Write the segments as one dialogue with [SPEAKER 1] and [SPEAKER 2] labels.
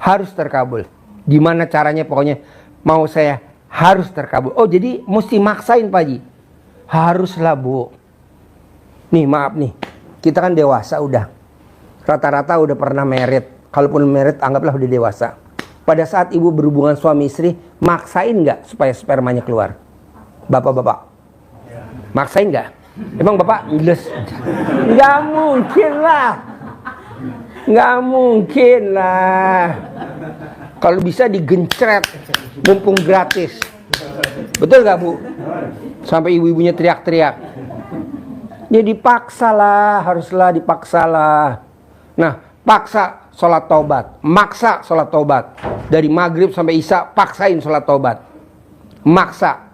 [SPEAKER 1] harus terkabul. Gimana caranya pokoknya mau saya harus terkabul. Oh jadi mesti maksain Pak Haji. Haruslah Bu. Nih maaf nih, kita kan dewasa udah. Rata-rata udah pernah merit. Kalaupun merit anggaplah udah dewasa. Pada saat ibu berhubungan suami istri, maksain nggak supaya spermanya keluar? Bapak-bapak, maksain nggak? Emang bapak ngiles? Nggak mungkin lah. Nggak mungkin lah. Kalau bisa digencret, mumpung gratis. Betul nggak Bu? Sampai ibu-ibunya teriak-teriak. Ya dipaksalah, haruslah dipaksalah. Nah, paksa sholat taubat, maksa sholat taubat. Dari maghrib sampai isya, paksain sholat taubat. Maksa.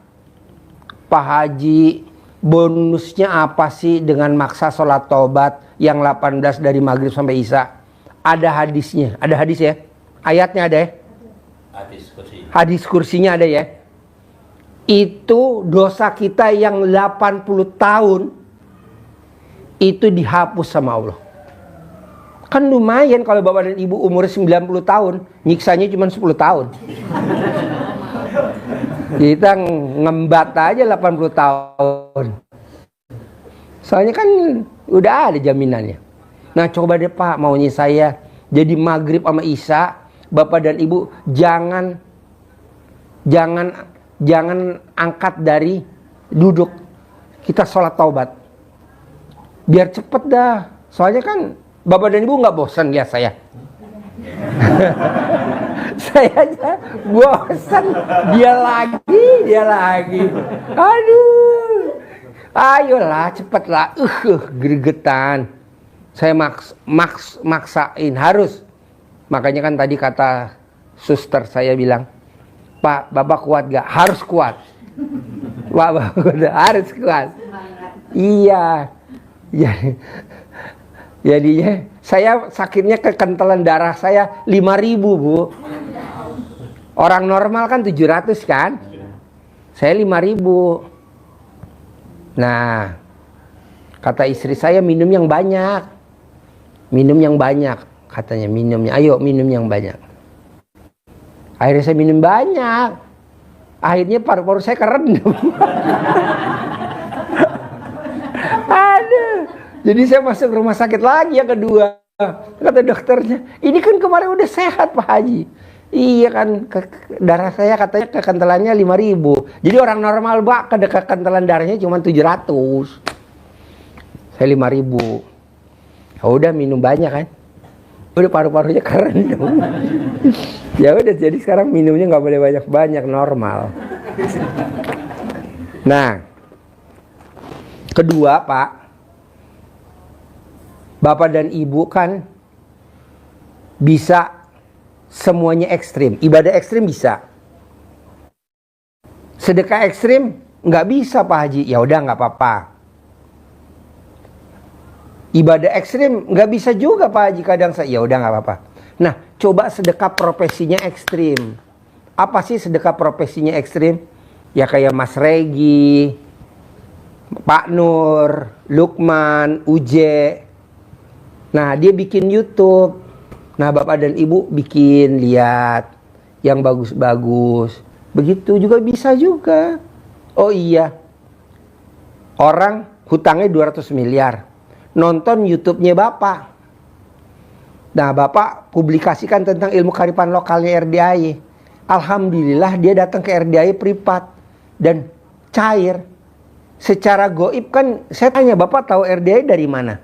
[SPEAKER 1] Pak Haji, bonusnya apa sih dengan maksa sholat taubat yang 18 dari maghrib sampai isya? Ada hadisnya, ada hadis ya? Ayatnya ada ya? Hadis kursinya ada ya? Itu dosa kita yang 80 tahun itu dihapus sama Allah. Kan lumayan kalau bapak dan ibu umur 90 tahun, nyiksanya cuma 10 tahun. Kita ngembat aja 80 tahun. Soalnya kan udah ada jaminannya. Nah coba deh Pak, maunya saya jadi maghrib sama isya, bapak dan ibu jangan angkat dari duduk. Kita sholat taubat. Biar cepet dah. Soalnya kan bapak dan ibu nggak bosan lihat saya. Saya aja bosan. Dia lagi. Aduh. Ayolah cepetlah. Gregetan. Saya maksain harus. Makanya kan tadi kata suster saya bilang, Pak, bapak kuat gak? Harus kuat. Pak, bapak harus kuat. Iya. Jadinya saya sakitnya kekentalan darah saya 5.000 Bu. Orang normal kan 700 kan. Saya 5.000. Nah, kata istri saya minum yang banyak. Minum yang banyak. Katanya minumnya, ayo minum yang banyak. Akhirnya saya minum banyak. Akhirnya paru-paru saya kerendam. Aduh. Jadi saya masuk rumah sakit lagi yang kedua. Kata dokternya, ini kan kemarin udah sehat Pak Haji. Iya kan, darah saya katanya kekentalannya 5.000. Jadi orang normal Pak, kekentalan darahnya cuma 700. Saya 5.000. Ya udah minum banyak kan. Udah paru-parunya keren dong. Ya udah, jadi sekarang minumnya nggak boleh banyak-banyak, normal. Nah, kedua Pak, bapak dan ibu kan bisa semuanya ekstrim. Ibadah ekstrim bisa. Sedekah ekstrim nggak bisa Pak Haji. Ya udah nggak apa-apa. Ibadah ekstrim nggak bisa juga Pak Haji, kadang saya. Ya udah nggak apa-apa. Nah, coba sedekah profesinya ekstrim. Apa sih sedekah profesinya ekstrim? Ya kayak Mas Regi, Pak Nur, Lukman, Uje. Nah, dia bikin YouTube. Nah, bapak dan ibu bikin, lihat yang bagus-bagus. Begitu juga bisa juga. Oh iya, orang hutangnya 200 miliar. Nonton YouTube-nya bapak. Nah, bapak publikasikan tentang ilmu kearifan lokalnya RDAI. Alhamdulillah dia datang ke RDAI privat dan cair. Secara goib kan saya tanya, bapak tahu RDAI dari mana?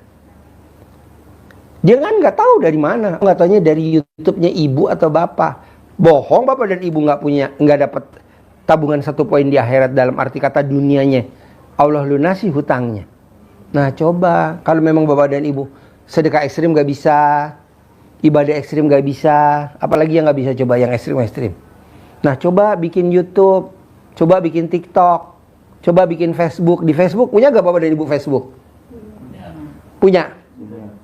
[SPEAKER 1] Dia kan nggak tahu dari mana. Nggak taunya dari YouTube-nya ibu atau bapak. Bohong bapak dan ibu nggak dapat tabungan 1 poin di akhirat, dalam arti kata dunianya. Allah lunasi hutangnya. Nah coba, kalau memang bapak dan ibu sedekah ekstrim nggak bisa, ibadah ekstrim nggak bisa, apalagi yang nggak bisa, coba yang ekstrim-ekstrim. Nah coba bikin YouTube, coba bikin TikTok, coba bikin Facebook. Di Facebook punya nggak bapak dan ibu Facebook? Punya.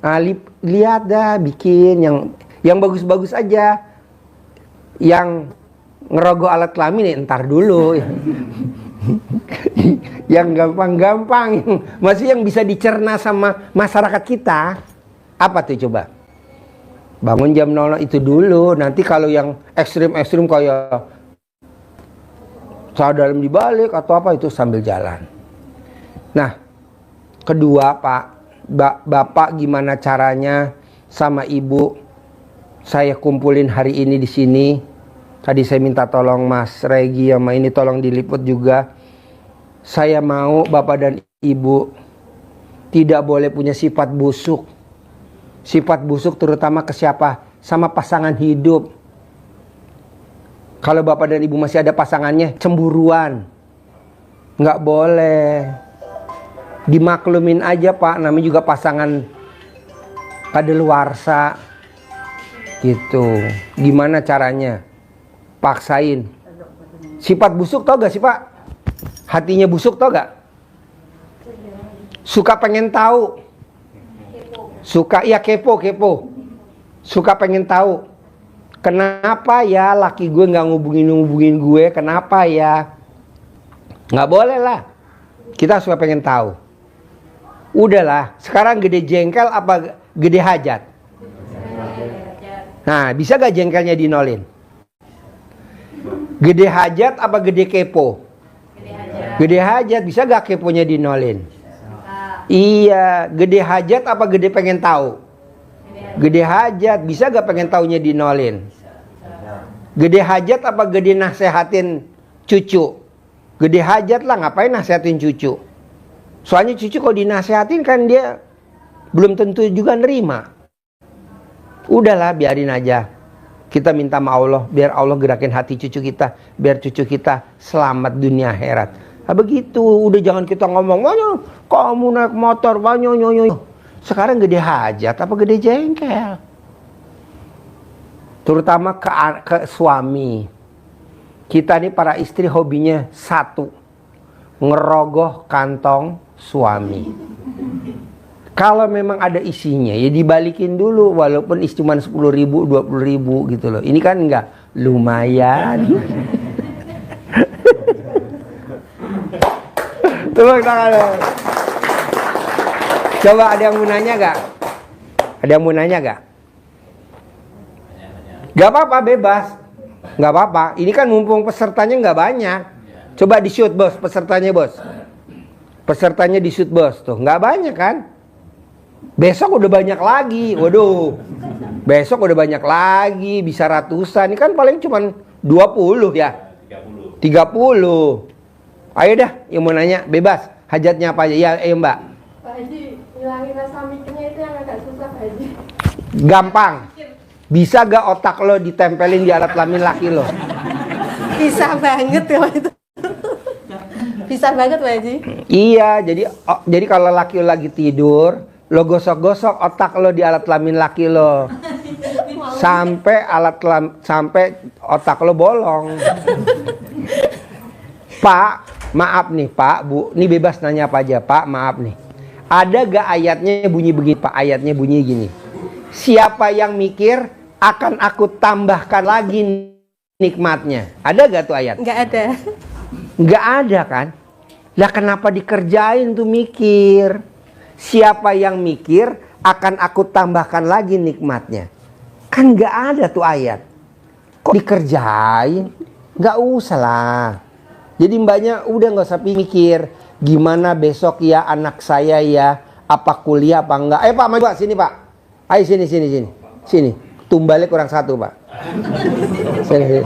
[SPEAKER 1] Nah, lihat dah, bikin yang bagus-bagus aja. Yang ngerogoh alat kelamin ya entar dulu. Yang gampang-gampang, masih yang bisa dicerna sama masyarakat kita. Apa tuh coba? Bangun jam 00 itu dulu. Nanti kalau yang ekstrim-ekstrim kayak saat dalam dibalik atau apa, itu sambil jalan. Nah, kedua Pak, Bapak gimana caranya sama Ibu saya kumpulin hari ini di sini. Tadi saya minta tolong Mas Regi sama ini tolong diliput juga. Saya mau Bapak dan Ibu tidak boleh punya sifat busuk. Sifat busuk terutama ke siapa? Sama pasangan hidup. Kalau Bapak dan Ibu masih ada pasangannya, cemburuan. Nggak boleh. Dimaklumin aja Pak, namanya juga pasangan kadaluarsa. Gitu. Gimana caranya? Paksain. Sifat busuk tau gak sih Pak? Hatinya busuk tau gak? Suka pengen tahu. Suka, ya kepo. Suka pengen tahu. Kenapa ya laki gue gak ngubungin gue? Kenapa ya? Gak boleh lah. Kita suka pengen tahu. Udahlah, sekarang gede jengkel apa gede hajat? Nah, bisa gak jengkelnya dinolin? Gede hajat apa gede kepo? Gede hajat, bisa gak keponya dinolin? Iya, gede hajat apa gede pengen tahu? Gede hajat, bisa gak pengen taunya dinolin? Gede hajat apa gede nasehatin cucu? Gede hajat lah, ngapain nasehatin cucu? Soalnya cucu kalau dinasehatin kan dia belum tentu juga nerima. Udahlah, biarin aja. Kita minta sama Allah, biar Allah gerakin hati cucu kita, biar cucu kita selamat dunia akhirat. Nah, begitu, udah jangan kita ngomong, kamu naik motor, sekarang gede hajat apa gede jengkel? Terutama ke suami. Kita nih para istri hobinya satu, ngerogoh kantong suami. Kalau memang ada isinya ya dibalikin dulu, walaupun cuma 10.000, 20.000 gitu loh. Ini kan enggak, lumayan. Tepuk tangan. Coba ada yang mau nanya gak? Ada yang mau nanya gak? Gak apa-apa, bebas. Gak apa-apa. Ini kan mumpung pesertanya gak banyak. Coba di-shoot bos, pesertanya bos. Pesertanya di-shoot bos. Tuh, gak banyak kan? Besok udah banyak lagi. Waduh. Besok udah banyak lagi. Bisa ratusan. Ini kan paling cuma 20 ya? 30. Ayo dah, yang mau nanya, bebas. Hajatnya apa aja? Ya, Mbak.
[SPEAKER 2] Pak Haji, ngilangin rasa mikirnya itu yang agak susah Pak Haji.
[SPEAKER 1] Gampang. Bisa gak otak lo ditempelin di alat kelamin laki lo?
[SPEAKER 2] Bisa banget kalau itu. Bisa banget Pak Haji.
[SPEAKER 1] Iya, jadi kalau laki lo lagi tidur, lo gosok-gosok otak lo di alat kelamin laki lo. Sampai sampai otak lo bolong. Pak, maaf nih Pak, Bu, ini bebas nanya apa aja Pak, maaf nih. Ada gak ayatnya bunyi begini Pak? Ayatnya bunyi gini. Siapa yang mikir akan aku tambahkan lagi nikmatnya. Ada gak tuh ayat?
[SPEAKER 2] Nggak ada.
[SPEAKER 1] Nggak ada kan? Lah kenapa dikerjain tuh mikir? Siapa yang mikir akan aku tambahkan lagi nikmatnya. Kan nggak ada tuh ayat. Kok dikerjain? Nggak usah lah. Jadi mbaknya udah nggak usah mikir. Gimana besok ya anak saya ya. Apa kuliah apa enggak. Pak, maju Pak, sini Pak. Ayo sini. Sini. Tumbalnya kurang satu Pak. Sini.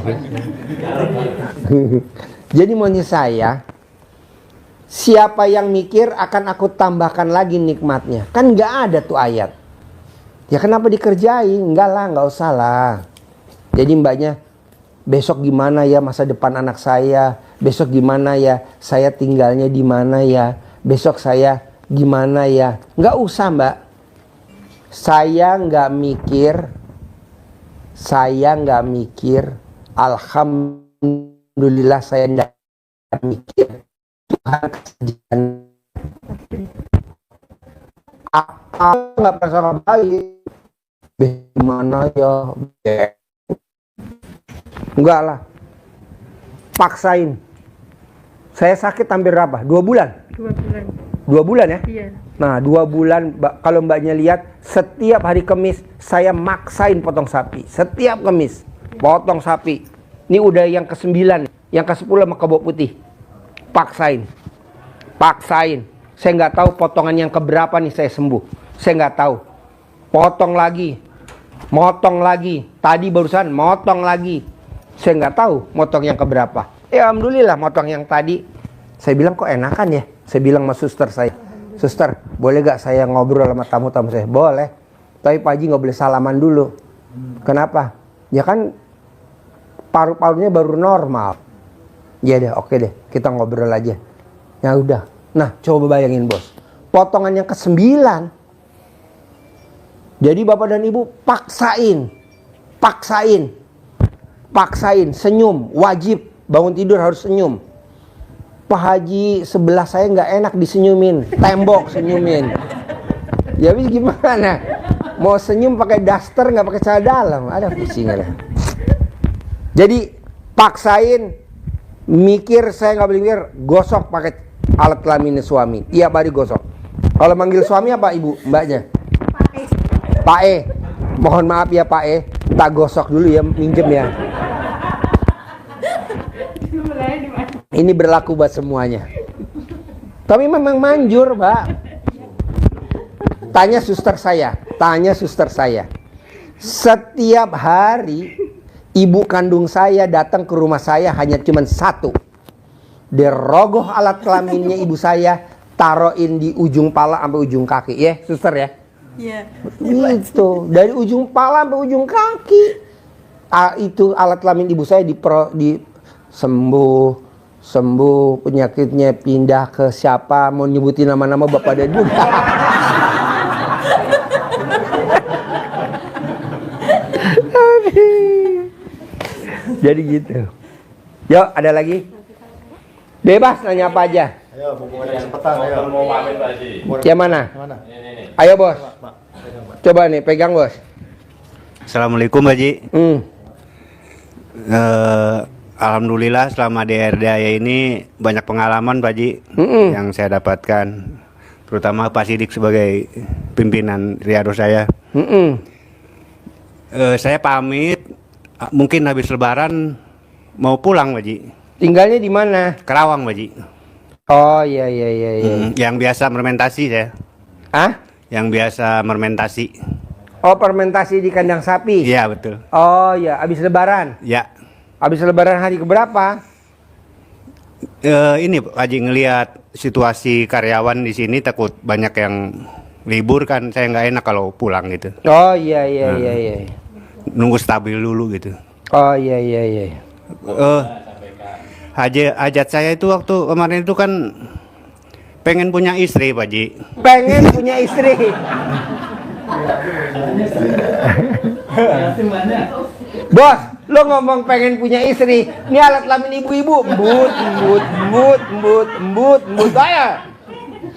[SPEAKER 1] Jadi maunya saya. Siapa yang mikir akan aku tambahkan lagi nikmatnya. Kan nggak ada tuh ayat. Ya kenapa dikerjain? Enggak lah, nggak usah lah. Jadi mbaknya, besok gimana ya masa depan anak saya? Besok gimana ya saya tinggalnya di mana ya? Besok saya gimana ya? Nggak usah mbak. Saya nggak mikir. Alhamdulillah saya nggak mikir. Tuhan kesedihan. Apa nggak perasaan baik? Gimana ya? Enggak lah. Paksain. Saya sakit hampir berapa? 2 bulan?
[SPEAKER 2] 2 bulan.
[SPEAKER 1] 2 bulan ya?
[SPEAKER 2] Iya.
[SPEAKER 1] Nah 2 bulan kalau mbaknya lihat, setiap hari Kamis saya maksain potong sapi. Setiap Kamis potong sapi. Ini udah yang ke-9, yang ke-10 sama kebo putih. Paksain. Saya nggak tahu potongan yang keberapa nih saya sembuh. Saya nggak tahu. Motong lagi. Tadi barusan motong lagi. Saya nggak tahu motong yang keberapa. Alhamdulillah motong yang tadi. Saya bilang kok enakan ya. Saya bilang sama suster saya, suster boleh gak saya ngobrol sama tamu-tamu saya? Boleh. Tapi Pak Haji nggak boleh salaman dulu. Kenapa? Ya kan paru-parunya baru normal. Ya deh, oke deh, kita ngobrol aja. Ya udah. Nah, coba bayangin bos, potongan yang ke-9. Jadi bapak dan ibu paksain, senyum, wajib bangun tidur harus senyum. Pak Haji sebelah saya nggak enak disenyumin, tembok senyumin. Ya habis gimana? Mau senyum pakai daster nggak pakai celana dalam, ada pusing ada. Jadi paksain, mikir saya nggak boleh mikir, gosok pakai alat kelamin suami. Iya Pak gosok. Kalau manggil suami apa ibu, mbaknya? Pak E. Mohon maaf ya Pak E, tak gosok dulu ya, minjem ya. Ini berlaku buat semuanya. Tapi memang manjur, Mbak. Tanya suster saya. Setiap hari ibu kandung saya datang ke rumah saya hanya cuma 1. Dia rogoh alat kelaminnya ibu saya, taruhin di ujung pala sampai ujung kaki, ya, suster ya.
[SPEAKER 2] Iya.
[SPEAKER 1] Itu dari ujung pala sampai ujung kaki. Itu alat kelamin ibu saya di sembuh penyakitnya, pindah ke siapa, mau nyebutin nama-nama bapak dan ibu. Jadi gitu. Yuk, ada lagi? Bebas nanya apa aja.
[SPEAKER 3] Ayo, mumpung ada kesempatan, ayo. Mau pamit Pak Haji.
[SPEAKER 1] Yang mana?
[SPEAKER 3] Ini.
[SPEAKER 1] Ayo bos. Coba nih, pegang bos.
[SPEAKER 4] Assalamualaikum Pak Haji.
[SPEAKER 1] Hmm.
[SPEAKER 4] Alhamdulillah selama di RDAY ini banyak pengalaman Pak Haji yang saya dapatkan, terutama Pak Sidik sebagai pimpinan Riado saya. Saya pamit, mungkin habis Lebaran mau pulang Pak Haji.
[SPEAKER 1] Tinggalnya di mana?
[SPEAKER 4] Kerawang Pak Haji.
[SPEAKER 1] Oh iya.
[SPEAKER 4] Yang biasa fermentasi saya.
[SPEAKER 1] Ah?
[SPEAKER 4] Yang biasa fermentasi.
[SPEAKER 1] Oh, fermentasi di kandang sapi.
[SPEAKER 4] Iya betul.
[SPEAKER 1] Oh iya, habis Lebaran.
[SPEAKER 4] Ya.
[SPEAKER 1] Habis Lebaran hari keberapa?
[SPEAKER 4] Ini Pak Haji, ngelihat situasi karyawan di sini takut banyak yang libur kan, saya nggak enak kalau pulang gitu.
[SPEAKER 1] Oh iya.
[SPEAKER 4] Nunggu stabil dulu gitu.
[SPEAKER 1] Oh iya.
[SPEAKER 4] Hajat saya itu waktu kemarin itu kan pengen punya istri Pak Haji.
[SPEAKER 1] Pengen punya istri. Bos, lo ngomong pengen punya istri, ini alat kelamin ibu-ibu, embut, ayo.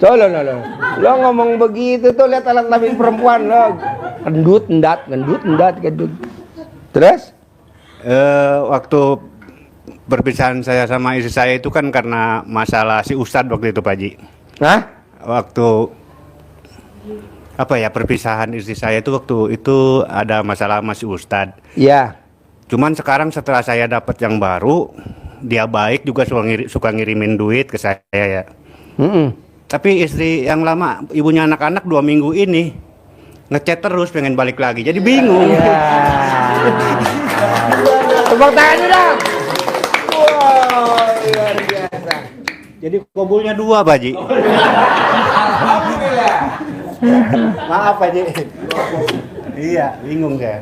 [SPEAKER 1] Coba lo ngomong begitu tuh, lihat alat kelamin perempuan lo, gendut, endat. Terus?
[SPEAKER 4] Waktu perpisahan saya sama istri saya itu kan karena masalah si Ustadz waktu itu Pak Haji.
[SPEAKER 1] Hah?
[SPEAKER 4] Waktu perpisahan istri saya itu waktu itu ada masalah sama si Ustadz.
[SPEAKER 1] Iya.
[SPEAKER 4] Cuman sekarang setelah saya dapat yang baru, dia baik juga, suka ngirimin duit ke saya ya. Tapi istri yang lama, ibunya anak-anak 2 minggu ini ngechat terus pengen balik lagi, jadi bingung.
[SPEAKER 1] Tepuk tangan dong. Wow, luar biasa.
[SPEAKER 4] Jadi kabulnya 2 Pak Haji. Maaf Pak Haji. Iya, bingung saya.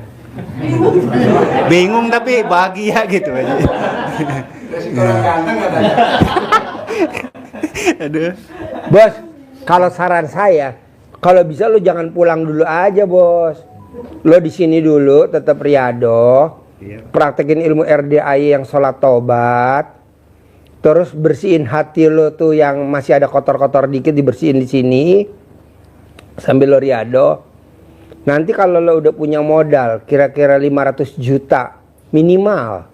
[SPEAKER 4] Bingung tapi bahagia gitu Pak Haji. Aduh.
[SPEAKER 1] Bos, kalau saran saya, kalau bisa lo jangan pulang dulu aja bos. Lo di sini dulu, tetap Riado. Praktekin ilmu RDAY yang sholat tobat. Terus bersihin hati lo tuh yang masih ada kotor-kotor dikit, dibersihin di sini. Sambil lo Riado. Nanti kalau lo udah punya modal kira-kira 500 juta minimal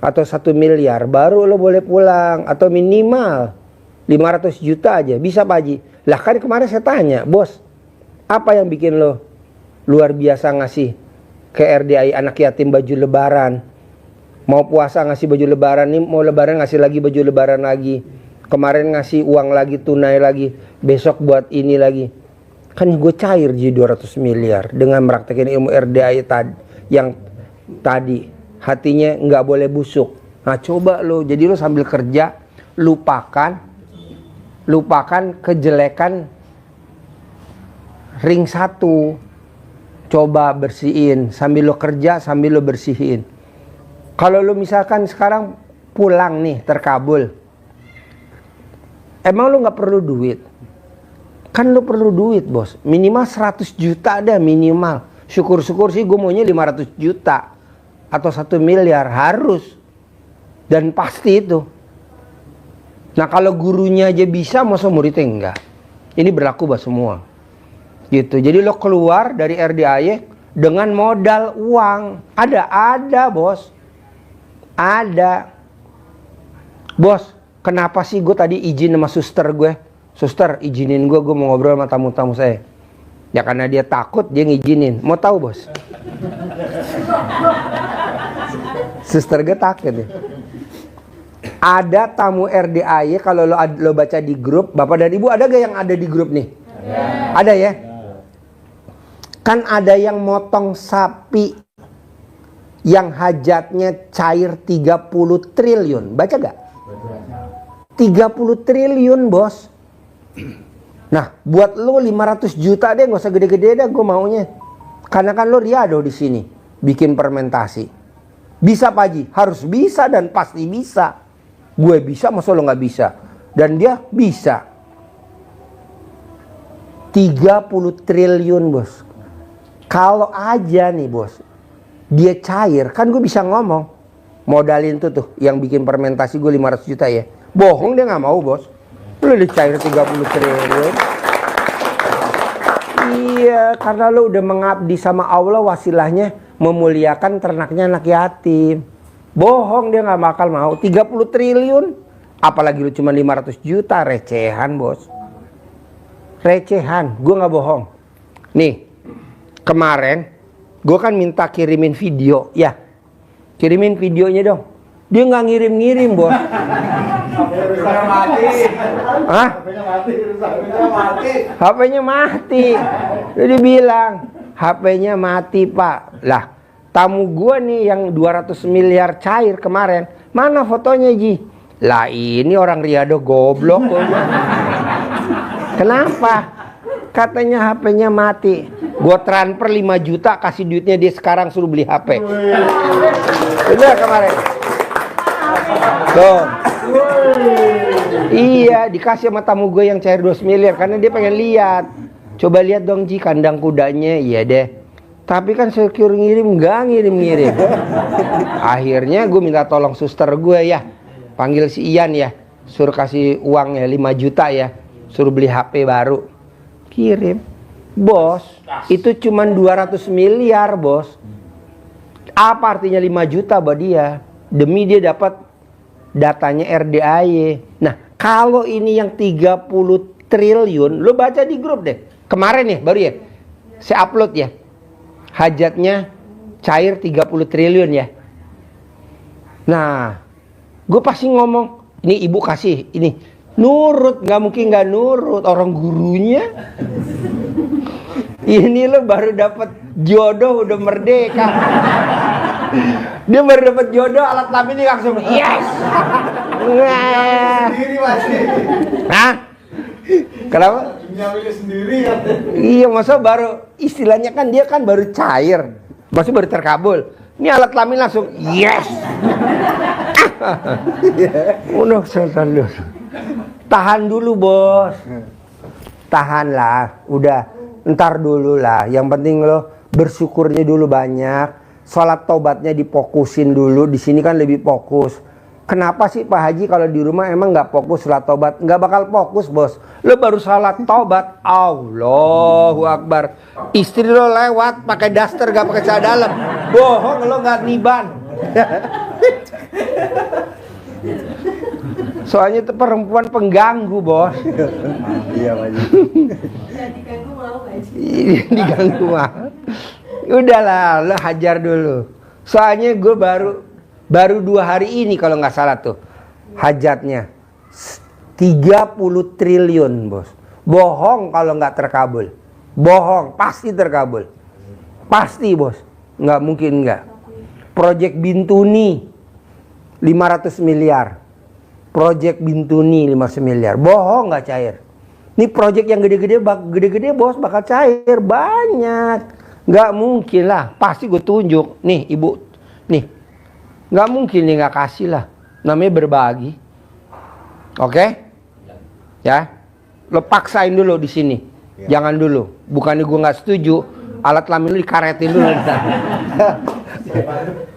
[SPEAKER 1] atau 1 miliar, baru lo boleh pulang. Atau minimal 500 juta aja. Bisa Pak Haji. Lah kan kemarin saya tanya, bos, apa yang bikin lo luar biasa ngasih ke RDI anak yatim baju lebaran? Mau puasa ngasih baju lebaran, nih mau lebaran ngasih lagi baju lebaran lagi. Kemarin ngasih uang lagi, tunai lagi, besok buat ini lagi. Kan gue cair jadi 200 miliar dengan meraktekin ilmu RDI yang tadi. Hatinya nggak boleh busuk. Nah coba lo, jadi lo sambil kerja lupakan kejelekan ring 1. Coba bersihin sambil lo kerja, sambil lo bersihin. Kalau lo misalkan sekarang pulang nih terkabul, emang lo nggak perlu duit? Kan lo perlu duit, bos. Minimal 100 juta ada minimal. Syukur-syukur sih gue maunya 500 juta atau 1 miliar harus, dan pasti itu. Nah kalau gurunya aja bisa, masa muridnya enggak? Ini berlaku buat semua. Gitu. Jadi lo keluar dari RDAY dengan modal uang. Ada bos. Ada. Bos, kenapa sih gue tadi izin sama suster gue? Suster, izinin gue mau ngobrol sama tamu-tamu saya. Ya karena dia takut, dia ngizinin. Mau tahu, bos? Suster gue takut ya. Ada tamu RDAY, kalau lo baca di grup, Bapak dan Ibu ada gak yang ada di grup nih? Ada ya? Kan ada yang motong sapi yang hajatnya cair 30 triliun. Baca gak? 30 triliun, bos. Nah, buat lo 500 juta deh, gak usah gede-gede dah gue maunya. Karena kan lo riado di sini bikin fermentasi. Bisa Pak Haji? Harus bisa dan pasti bisa. Gue bisa, masa lo gak bisa? Dan dia bisa. 30 triliun, bos. Kalau aja nih, bos, dia cair, kan gue bisa ngomong. Modalin tuh yang bikin fermentasi gue 500 juta ya. Bohong dia gak mau, bos. Lu udah cair 30 triliun. Iya, karena lu udah mengabdi sama Allah, wasilahnya memuliakan ternaknya anak yatim. Bohong dia gak bakal mau. 30 triliun. Apalagi lu cuma 500 juta, recehan, bos. Recehan, gue gak bohong. Nih, kemarin gue kan minta kirimin video, ya. Kirimin videonya dong. Dia nggak ngirim-ngirim, bos.
[SPEAKER 5] HP-nya mati.
[SPEAKER 1] Hah? HP-nya mati. Jadi bilang, HP-nya mati, Pak. Lah, tamu gue nih yang 200 miliar cair kemarin, mana fotonya, Ji? Lah ini orang riado goblok. Kenapa? Katanya HP-nya mati. Gue transfer 5 juta, kasih duitnya dia sekarang, suruh beli HP. Udah kemarin. Tuh. Iya, dikasih sama tamu gue yang cair 2 miliar karena dia pengen lihat. Coba lihat dong, Ji, kandang kudanya. Iya deh. Tapi kan secure ngirim, nggak ngirim-ngirim. Akhirnya gue minta tolong suster gue ya. Panggil si Ian ya. Suruh kasih uang ya 5 juta ya. Suruh beli HP baru. Kirim. Bos, itu cuma 200 miliar, bos. Apa artinya 5 juta buat dia? Demi dia dapat datanya RDAY. Nah, kalau ini yang 30 triliun, lo baca di grup deh. Kemarin ya, baru ya. Saya upload ya. Hajatnya cair 30 triliun ya. Nah, gue pasti ngomong, ini ibu kasih, ini. Nurut, nggak mungkin nggak nurut. Orang gurunya. Ini lo baru dapat jodoh udah merdeka. Dia baru dapat jodoh, alat kelamin ini langsung yes.
[SPEAKER 5] Sendiri masih.
[SPEAKER 1] Hah? Kenapa?
[SPEAKER 5] Nyamilnya sendiri ya.
[SPEAKER 1] Iya, masa baru istilahnya kan dia kan baru cair, masih baru terkabul. Ini alat kelamin langsung yes. Udah selesai. Tahan dulu, bos. Tahanlah, udah. Ntar dulu lah, yang penting lo bersyukurnya dulu banyak, sholat tobatnya difokusin dulu. Di sini kan lebih fokus. Kenapa sih Pak Haji kalau di rumah emang nggak fokus sholat tobat? Nggak bakal fokus, bos. Lo baru sholat tobat, Allahu Akbar. Istri lo lewat pakai daster gak pakai celana dalam, bohong lo nggak niban. Soalnya itu perempuan pengganggu, Bos.
[SPEAKER 5] Iya, Pak Haji.
[SPEAKER 2] Diganggu mau Pak Haji.
[SPEAKER 1] Diganggu mah. Udahlah, lo hajar dulu. Soalnya gue baru 2 hari ini kalau nggak salah tuh hajatnya 30 triliun, Bos. Bohong kalau nggak terkabul. Bohong, pasti terkabul. Pasti, Bos. Nggak mungkin nggak. Proyek Bintuni 500 miliar. Proyek Bintuni 500 miliar. Bohong nggak cair. Ini proyek yang gede-gede, Bos, bakal cair banyak. Nggak mungkin lah. Pasti gue tunjuk. Nih, Ibu. Nih. Nggak mungkin nih nggak kasih lah. Namanya berbagi. Oke? Ya. Lo paksain dulu di sini. Jangan dulu. Bukannya gue nggak setuju. Alat kelamin lu dikaretin dulu.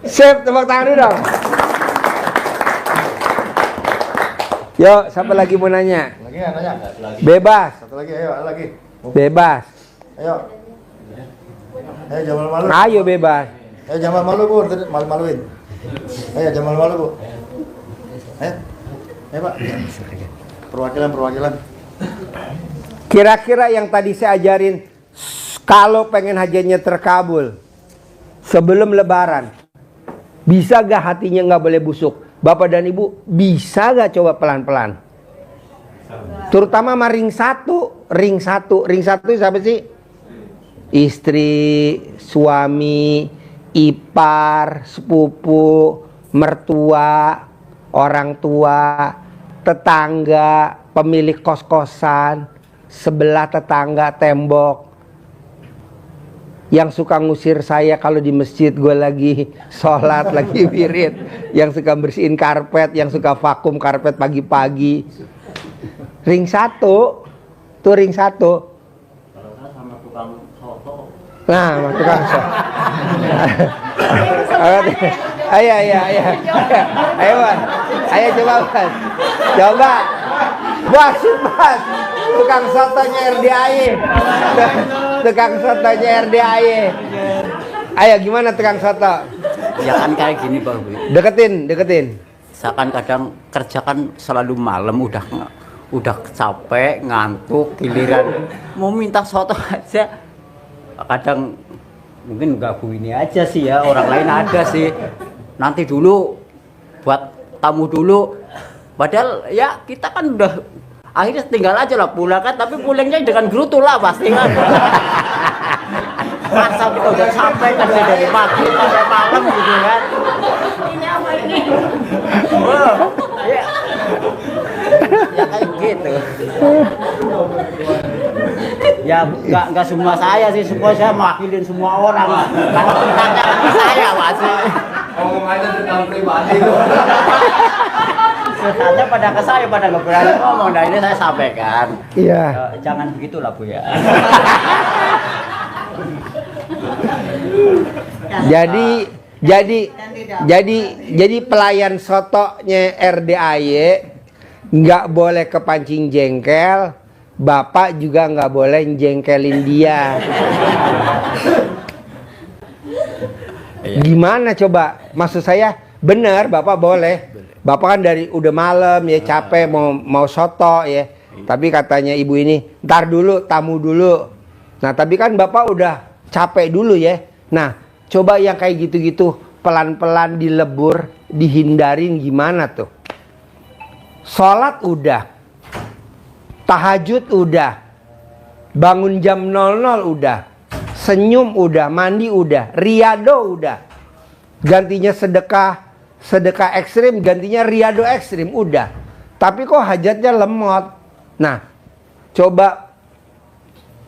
[SPEAKER 1] Sip, tepuk tangan dulu dong. Yuk, siapa lagi mau nanya?
[SPEAKER 5] Lagi nggak nanya?
[SPEAKER 1] Bebas.
[SPEAKER 5] Satu lagi, ayo lagi.
[SPEAKER 1] Bebas.
[SPEAKER 5] Ayo. Ayo jangan malu.
[SPEAKER 1] Ayo bebas.
[SPEAKER 5] Ayo jangan malu Bu, malu-maluin. Ayo jangan malu Bu. Ayo. Ayo Pak. Perwakilan.
[SPEAKER 1] Kira-kira yang tadi saya ajarin, kalau pengen hajatnya terkabul sebelum lebaran, bisa gak hatinya nggak boleh busuk? Bapak dan Ibu, bisa gak coba pelan-pelan? Terutama sama ring satu. Ring satu siapa sih? Istri, suami, ipar, sepupu, mertua, orang tua, tetangga, pemilik kos-kosan, sebelah tetangga tembok, yang suka ngusir saya kalau di masjid gue lagi sholat, lagi wirid, yang suka bersihin karpet, yang suka vakum karpet pagi-pagi. Ring satu, tuh ring satu. Nah, sama tukang soto. Ayo, ayo coba Mas. Coba. Mas. Tukang sotonya RDAY. Tukang sotonya RDAY. Ayo gimana tukang soto?
[SPEAKER 6] Ya kan kayak gini Bang.
[SPEAKER 1] Deketin.
[SPEAKER 6] Saya kadang kerja kan selalu malam udah capek, ngantuk, giliran mau minta soto aja. Kadang mungkin ganggu ini aja sih ya, orang lain ada sih. Nanti dulu buat tamu dulu. Padahal ya kita kan udah akhirnya tinggal aja lah pulang kan, tapi pulangnya dengan gerutu lah pasti kan. Masa kita udah sampai kerja dari pagi sampai malam gitu kan. Ini apa ini? Oh, ya. Ya kayak gitu. Ya nggak semua saya sih, semua saya mewakilin semua orang. Kalau tanya saya pasti.
[SPEAKER 5] Ngomong aja tentang pribadi itu.
[SPEAKER 6] Tanya pada ke saya, pada nggak berani ngomong. Nah ini saya sampaikan.
[SPEAKER 1] Iya.
[SPEAKER 6] Jangan begitulah Bu ya.
[SPEAKER 1] Jadi pelayan sotonya RDAY nggak boleh kepancing jengkel, Bapak juga nggak boleh jengkelin dia. Gimana coba? Maksud saya benar, Bapak boleh. Bapak kan dari udah malam ya, capek mau soto ya. Tapi katanya ibu ini, ntar dulu, tamu dulu. Nah tapi kan Bapak udah capek dulu ya. Nah coba yang kayak gitu-gitu pelan-pelan dilebur, dihindarin gimana tuh? Sholat udah, tahajud udah, bangun jam 00 udah, senyum udah, mandi udah, riado udah. Gantinya sedekah ekstrim, gantinya riado ekstrim udah. Tapi kok hajatnya lemot. Nah, coba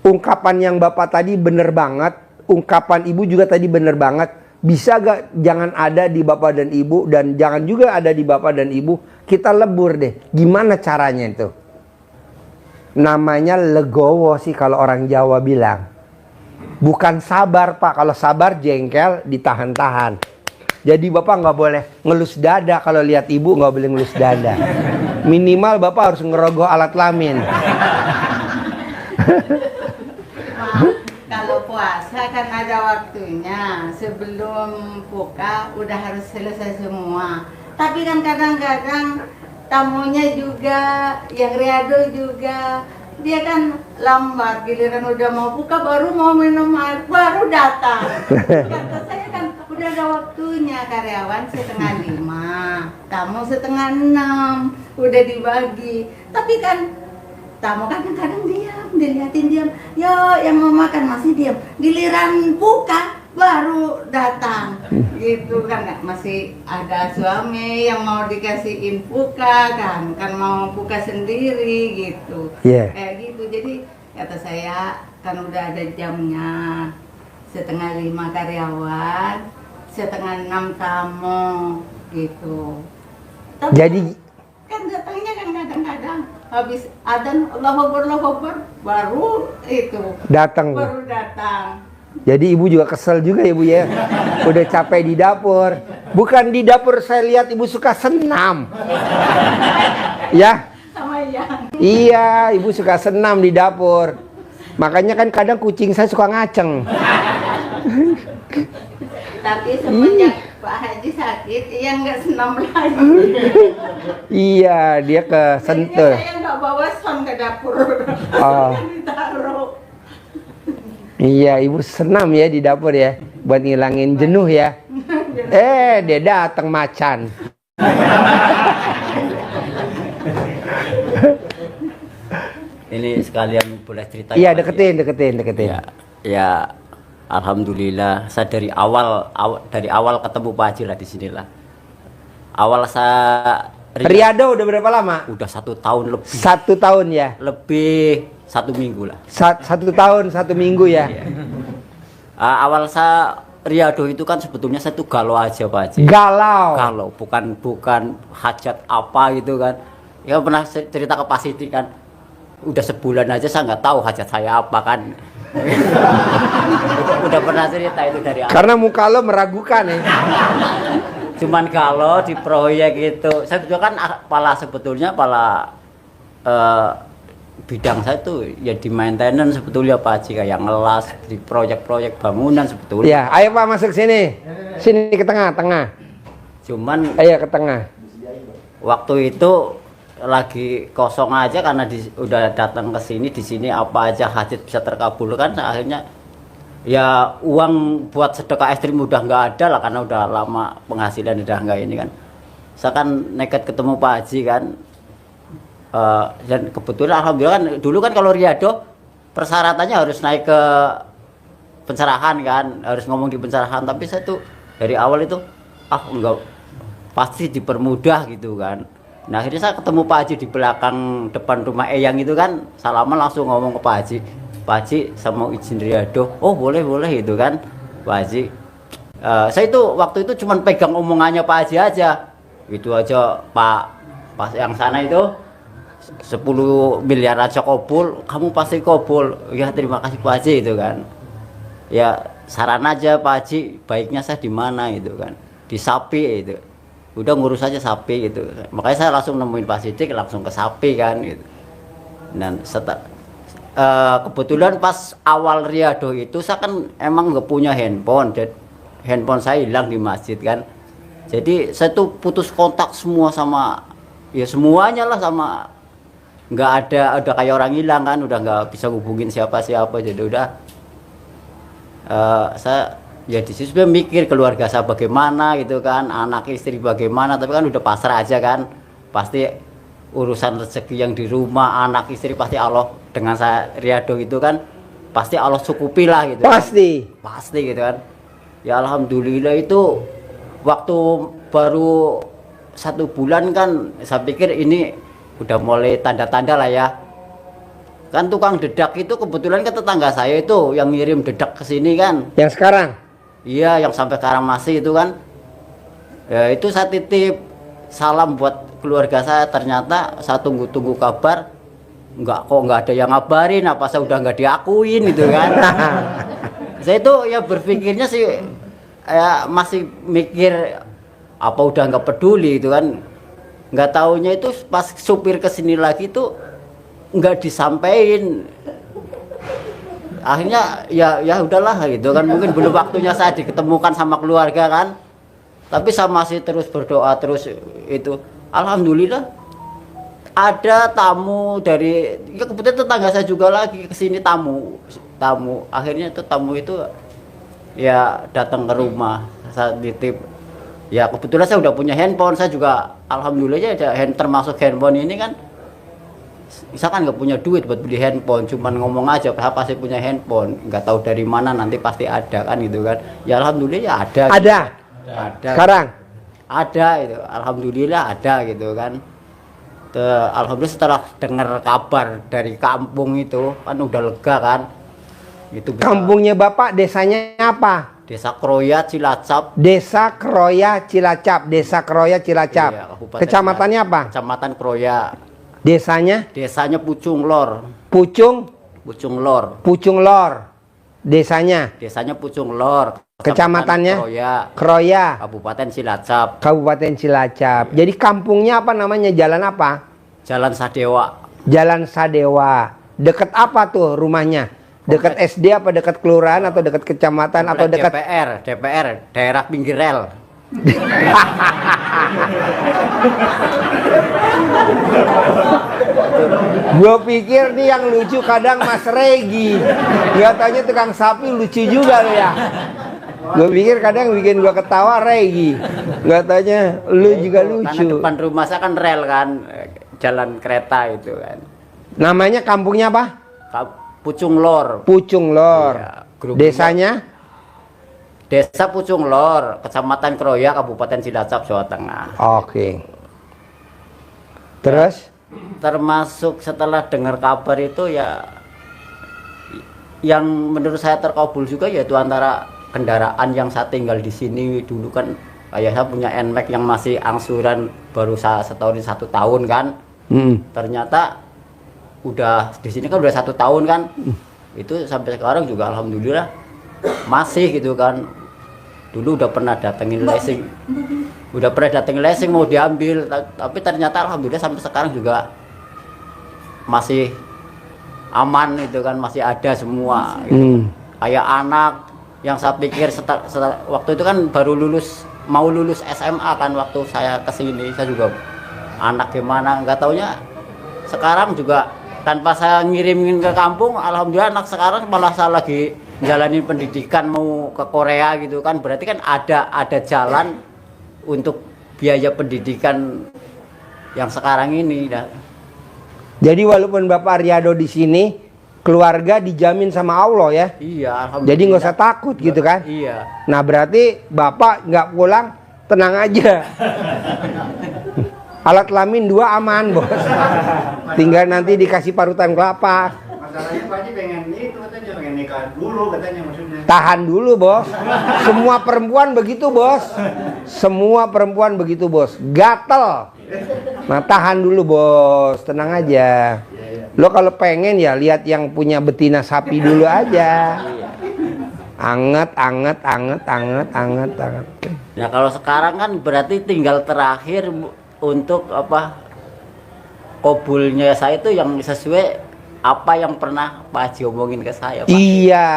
[SPEAKER 1] ungkapan yang Bapak tadi bener banget, ungkapan Ibu juga tadi bener banget. Bisa gak jangan ada di Bapak dan Ibu, dan jangan juga ada di Bapak dan Ibu. Kita lebur deh. Gimana caranya itu? Namanya legowo sih kalau orang Jawa bilang. Bukan sabar Pak. Kalau sabar jengkel ditahan-tahan. Jadi Bapak nggak boleh ngelus dada. Kalau lihat Ibu nggak boleh ngelus dada. Minimal Bapak harus ngerogoh alat kelamin.
[SPEAKER 7] Kalau puasa kan ada waktunya, sebelum buka udah harus selesai semua. Tapi kan kadang-kadang tamunya juga, yang Riado juga, dia kan lambat, giliran udah mau buka baru mau minum air, baru datang. Kata saya kan udah ada waktunya, karyawan 4:30, tamu 5:30, udah dibagi. Tapi kan tamu kadang-kadang diam, dilihatin diam, yo yang mau makan masih diam, giliran buka baru datang gitu kan. Masih ada suami yang mau dikasihin buka kan mau buka sendiri gitu. Kayak gitu. Jadi kata saya kan udah ada jamnya, 4:30 karyawan, 5:30 tamu gitu. Tapi
[SPEAKER 1] Jadi
[SPEAKER 7] kan datangnya kan kadang-kadang habis adzan Allahu Akbar baru itu
[SPEAKER 1] datang.
[SPEAKER 7] baru datang.
[SPEAKER 1] Jadi ibu juga kesel juga ya bu ya. Udah capek di dapur. Bukan di dapur saya lihat ibu suka senam. Ya.
[SPEAKER 7] Sama yang
[SPEAKER 1] Iya, ibu suka senam di dapur. Makanya kan kadang kucing saya suka ngaceng.
[SPEAKER 7] tapi semenjak Pak Haji sakit ia nggak senam lagi.
[SPEAKER 1] Iya, dia ke
[SPEAKER 7] Jadinya
[SPEAKER 1] Sentul.
[SPEAKER 7] saya nggak bawa son ke dapur.
[SPEAKER 1] Oh.
[SPEAKER 7] Ditaruh.
[SPEAKER 1] Iya, ibu senam ya di dapur ya, buat ngilangin jenuh ya. Dia datang macan.
[SPEAKER 6] Ini sekalian boleh cerita.
[SPEAKER 1] Iya,
[SPEAKER 6] ya, Pak, ya?
[SPEAKER 1] deketin.
[SPEAKER 6] Ya, alhamdulillah saya dari awal ketemu Pak Haji lah di sinilah. Awal saya
[SPEAKER 1] Riado udah berapa lama?
[SPEAKER 6] udah 1 tahun lebih.
[SPEAKER 1] 1 tahun ya.
[SPEAKER 6] Lebih 1 minggu lah.
[SPEAKER 1] 1 tahun 1 minggu ya.
[SPEAKER 6] Awal saya Riado itu kan sebetulnya saya tuh galau aja Pak Haji.
[SPEAKER 1] Galau.
[SPEAKER 6] Bukan hajat apa gitu kan. Ya pernah cerita ke Pak Siti kan. Udah sebulan aja saya nggak tahu hajat saya apa kan. Udah pernah cerita itu dari awal.
[SPEAKER 1] Karena muka lo meragukan ya.
[SPEAKER 6] Cuman kalau di proyek itu saya juga kan sebetulnya bidang saya tuh ya di maintenance sebetulnya Pak Haji, kayak ngelas di proyek-proyek bangunan sebetulnya.
[SPEAKER 1] Ya, ayo Pak masuk sini. Sini ke tengah.
[SPEAKER 6] Cuman
[SPEAKER 1] Ayo ke tengah.
[SPEAKER 6] waktu itu lagi kosong aja karena udah datang ke sini, di sini apa aja hajat bisa terkabulkan. Akhirnya ya uang buat sedekah ekstrim udah nggak ada lah karena udah lama penghasilan udah nggak ini kan. Saya kan nekat ketemu Pak Haji kan. Dan kebetulan alhamdulillah kan dulu kan kalau Riado persyaratannya harus naik ke pencerahan kan, harus ngomong di pencerahan, tapi saya tuh dari awal itu enggak, pasti dipermudah gitu kan. Nah akhirnya saya ketemu Pak Haji di belakang depan rumah Eyang itu kan, salaman langsung ngomong ke Pak Haji, Pak Haji saya mau izin Riado. Oh boleh gitu kan Pak Haji. Saya itu waktu itu cuman pegang omongannya Pak Haji aja, itu aja Pak yang sana itu 10 miliar aja kabul, kamu pasti kabul. Ya terima kasih Pak Haji itu kan. Ya saran aja Pak Haji, baiknya saya di mana itu kan, di Sapi itu. Udah ngurus aja Sapi gitu. Makanya saya langsung nemuin Pak Sidik, langsung ke Sapi kan gitu. Dan kebetulan pas awal Riado itu saya kan emang nggak punya handphone, dan handphone saya hilang di masjid kan. Jadi saya tuh putus kontak semua sama, ya semuanya lah, sama nggak ada kayak orang hilang kan, udah nggak bisa hubungin siapa-siapa. Jadi udah saya ya di situ mikir keluarga saya bagaimana gitu kan, anak istri bagaimana, tapi kan udah pasrah aja kan. Pasti urusan rezeki yang di rumah, anak istri pasti Allah, dengan saya Riado itu kan pasti Allah cukupi lah gitu. Pasti gitu kan. Ya alhamdulillah itu waktu baru 1 bulan kan saya pikir ini udah mulai tanda-tanda lah ya. Kan tukang dedak itu kebetulan kan tetangga saya itu yang ngirim dedak ke sini kan.
[SPEAKER 1] Yang sekarang?
[SPEAKER 6] Iya, yang sampai sekarang masih itu kan. Ya itu saya titip salam buat keluarga saya, ternyata saya tunggu-tunggu kabar. Nggak ada yang ngabarin, apa saya udah nggak diakuin gitu kan. Saya itu ya berpikirnya sih ya masih mikir apa udah nggak peduli gitu kan. Nggak taunya itu pas supir kesini lagi tuh nggak disampaikan. Akhirnya ya udahlah gitu kan, mungkin belum waktunya saya diketemukan sama keluarga kan. Tapi saya masih terus berdoa terus itu. Alhamdulillah ada tamu dari, ya kebetulan tetangga saya juga lagi kesini tamu. Akhirnya itu tamu itu ya datang ke rumah, saya nitip. Ya kebetulan saya udah punya handphone, saya juga alhamdulillah ya termasuk handphone ini kan. Misalkan nggak punya duit buat beli handphone, cuman ngomong aja saya pasti punya handphone, nggak tahu dari mana nanti pasti ada kan gitu kan. Ya alhamdulillah ya ada.
[SPEAKER 1] Ada.
[SPEAKER 6] Gitu. Ada.
[SPEAKER 1] Sekarang
[SPEAKER 6] Ada itu, alhamdulillah ada gitu kan. Alhamdulillah setelah dengar kabar dari kampung itu kan udah lega kan. Itu bisa.
[SPEAKER 1] kampungnya Bapak desanya apa?
[SPEAKER 6] Desa Kroya Cilacap.
[SPEAKER 1] Desa Kroya Cilacap. Desa Kroya Cilacap.
[SPEAKER 6] Iya, Kabupaten
[SPEAKER 1] Kecamatannya apa?
[SPEAKER 6] Kecamatan Kroya.
[SPEAKER 1] Desanya
[SPEAKER 6] Desanya Pucung Lor.
[SPEAKER 1] Pucung
[SPEAKER 6] Lor.
[SPEAKER 1] Pucung Lor. Desanya
[SPEAKER 6] Desanya Pucung Lor.
[SPEAKER 1] Kecamatannya
[SPEAKER 6] Kroya.
[SPEAKER 1] Kroya.
[SPEAKER 6] Kabupaten Cilacap.
[SPEAKER 1] Kabupaten Cilacap. Jadi kampungnya apa namanya? Jalan apa?
[SPEAKER 6] Jalan Sadewa.
[SPEAKER 1] Jalan Sadewa. Deket apa tuh rumahnya? Dekat SD apa dekat kelurahan atau dekat kecamatan atau dekat
[SPEAKER 6] DPR, daerah pinggir rel.
[SPEAKER 1] Gue pikir nih yang lucu kadang Mas Regi. Gak taunya tukang sapi lucu juga lo ya. Gue pikir kadang bikin gue ketawa Regi. Gak taunya lu juga lucu.
[SPEAKER 6] Karena depan rumah saya kan rel kan, jalan kereta itu kan.
[SPEAKER 1] Namanya kampungnya apa?
[SPEAKER 6] Pucung Lor.
[SPEAKER 1] Pucung Lor.
[SPEAKER 6] Iya, grup
[SPEAKER 1] Desanya
[SPEAKER 6] Desa Pucung Lor, Kecamatan Kroya, Kabupaten Cilacap, Jawa Tengah.
[SPEAKER 1] oke. Terus
[SPEAKER 6] Termasuk setelah dengar kabar itu ya, yang menurut saya terkabul juga yaitu antara kendaraan yang saya tinggal di sini dulu kan, kayak saya punya NMAX yang masih angsuran baru setahun 1 tahun kan. Ternyata udah di sini kan udah 1 tahun kan. Itu sampai sekarang juga alhamdulillah masih gitu kan. Dulu udah pernah datengin leasing, mau diambil, tapi ternyata alhamdulillah sampai sekarang juga masih aman itu kan, masih ada semua gitu. Kayak anak yang saya pikir waktu itu kan mau lulus SMA kan waktu saya kesini, saya juga anak gimana nggak taunya sekarang juga tanpa saya ngirimin ke kampung, alhamdulillah anak sekarang malah saya lagi jalanin pendidikan mau ke Korea gitu kan, berarti kan ada jalan untuk biaya pendidikan yang sekarang ini.
[SPEAKER 1] jadi walaupun Bapak Riyado di sini, keluarga dijamin sama Allah ya.
[SPEAKER 6] Iya, alhamdulillah.
[SPEAKER 1] Jadi nggak usah takut gitu kan.
[SPEAKER 6] Iya.
[SPEAKER 1] Nah berarti Bapak nggak pulang, tenang aja. Alat kelamin 2 aman bos. Tinggal nanti dikasih parutan kelapa.
[SPEAKER 4] Masalahnya Pak Haji pengen itu katanya, pengen nikah dulu katanya maksudnya.
[SPEAKER 1] Tahan dulu bos. Semua perempuan begitu bos. Semua perempuan begitu bos. Gatel. Nah tahan dulu bos. Tenang aja. Lo kalau pengen ya lihat yang punya betina sapi dulu aja. Anget.
[SPEAKER 6] Nah kalau sekarang kan berarti tinggal terakhir untuk apa, kabulnya saya itu yang sesuai apa yang pernah Pak Haji omongin ke saya, Pak.
[SPEAKER 1] Iya,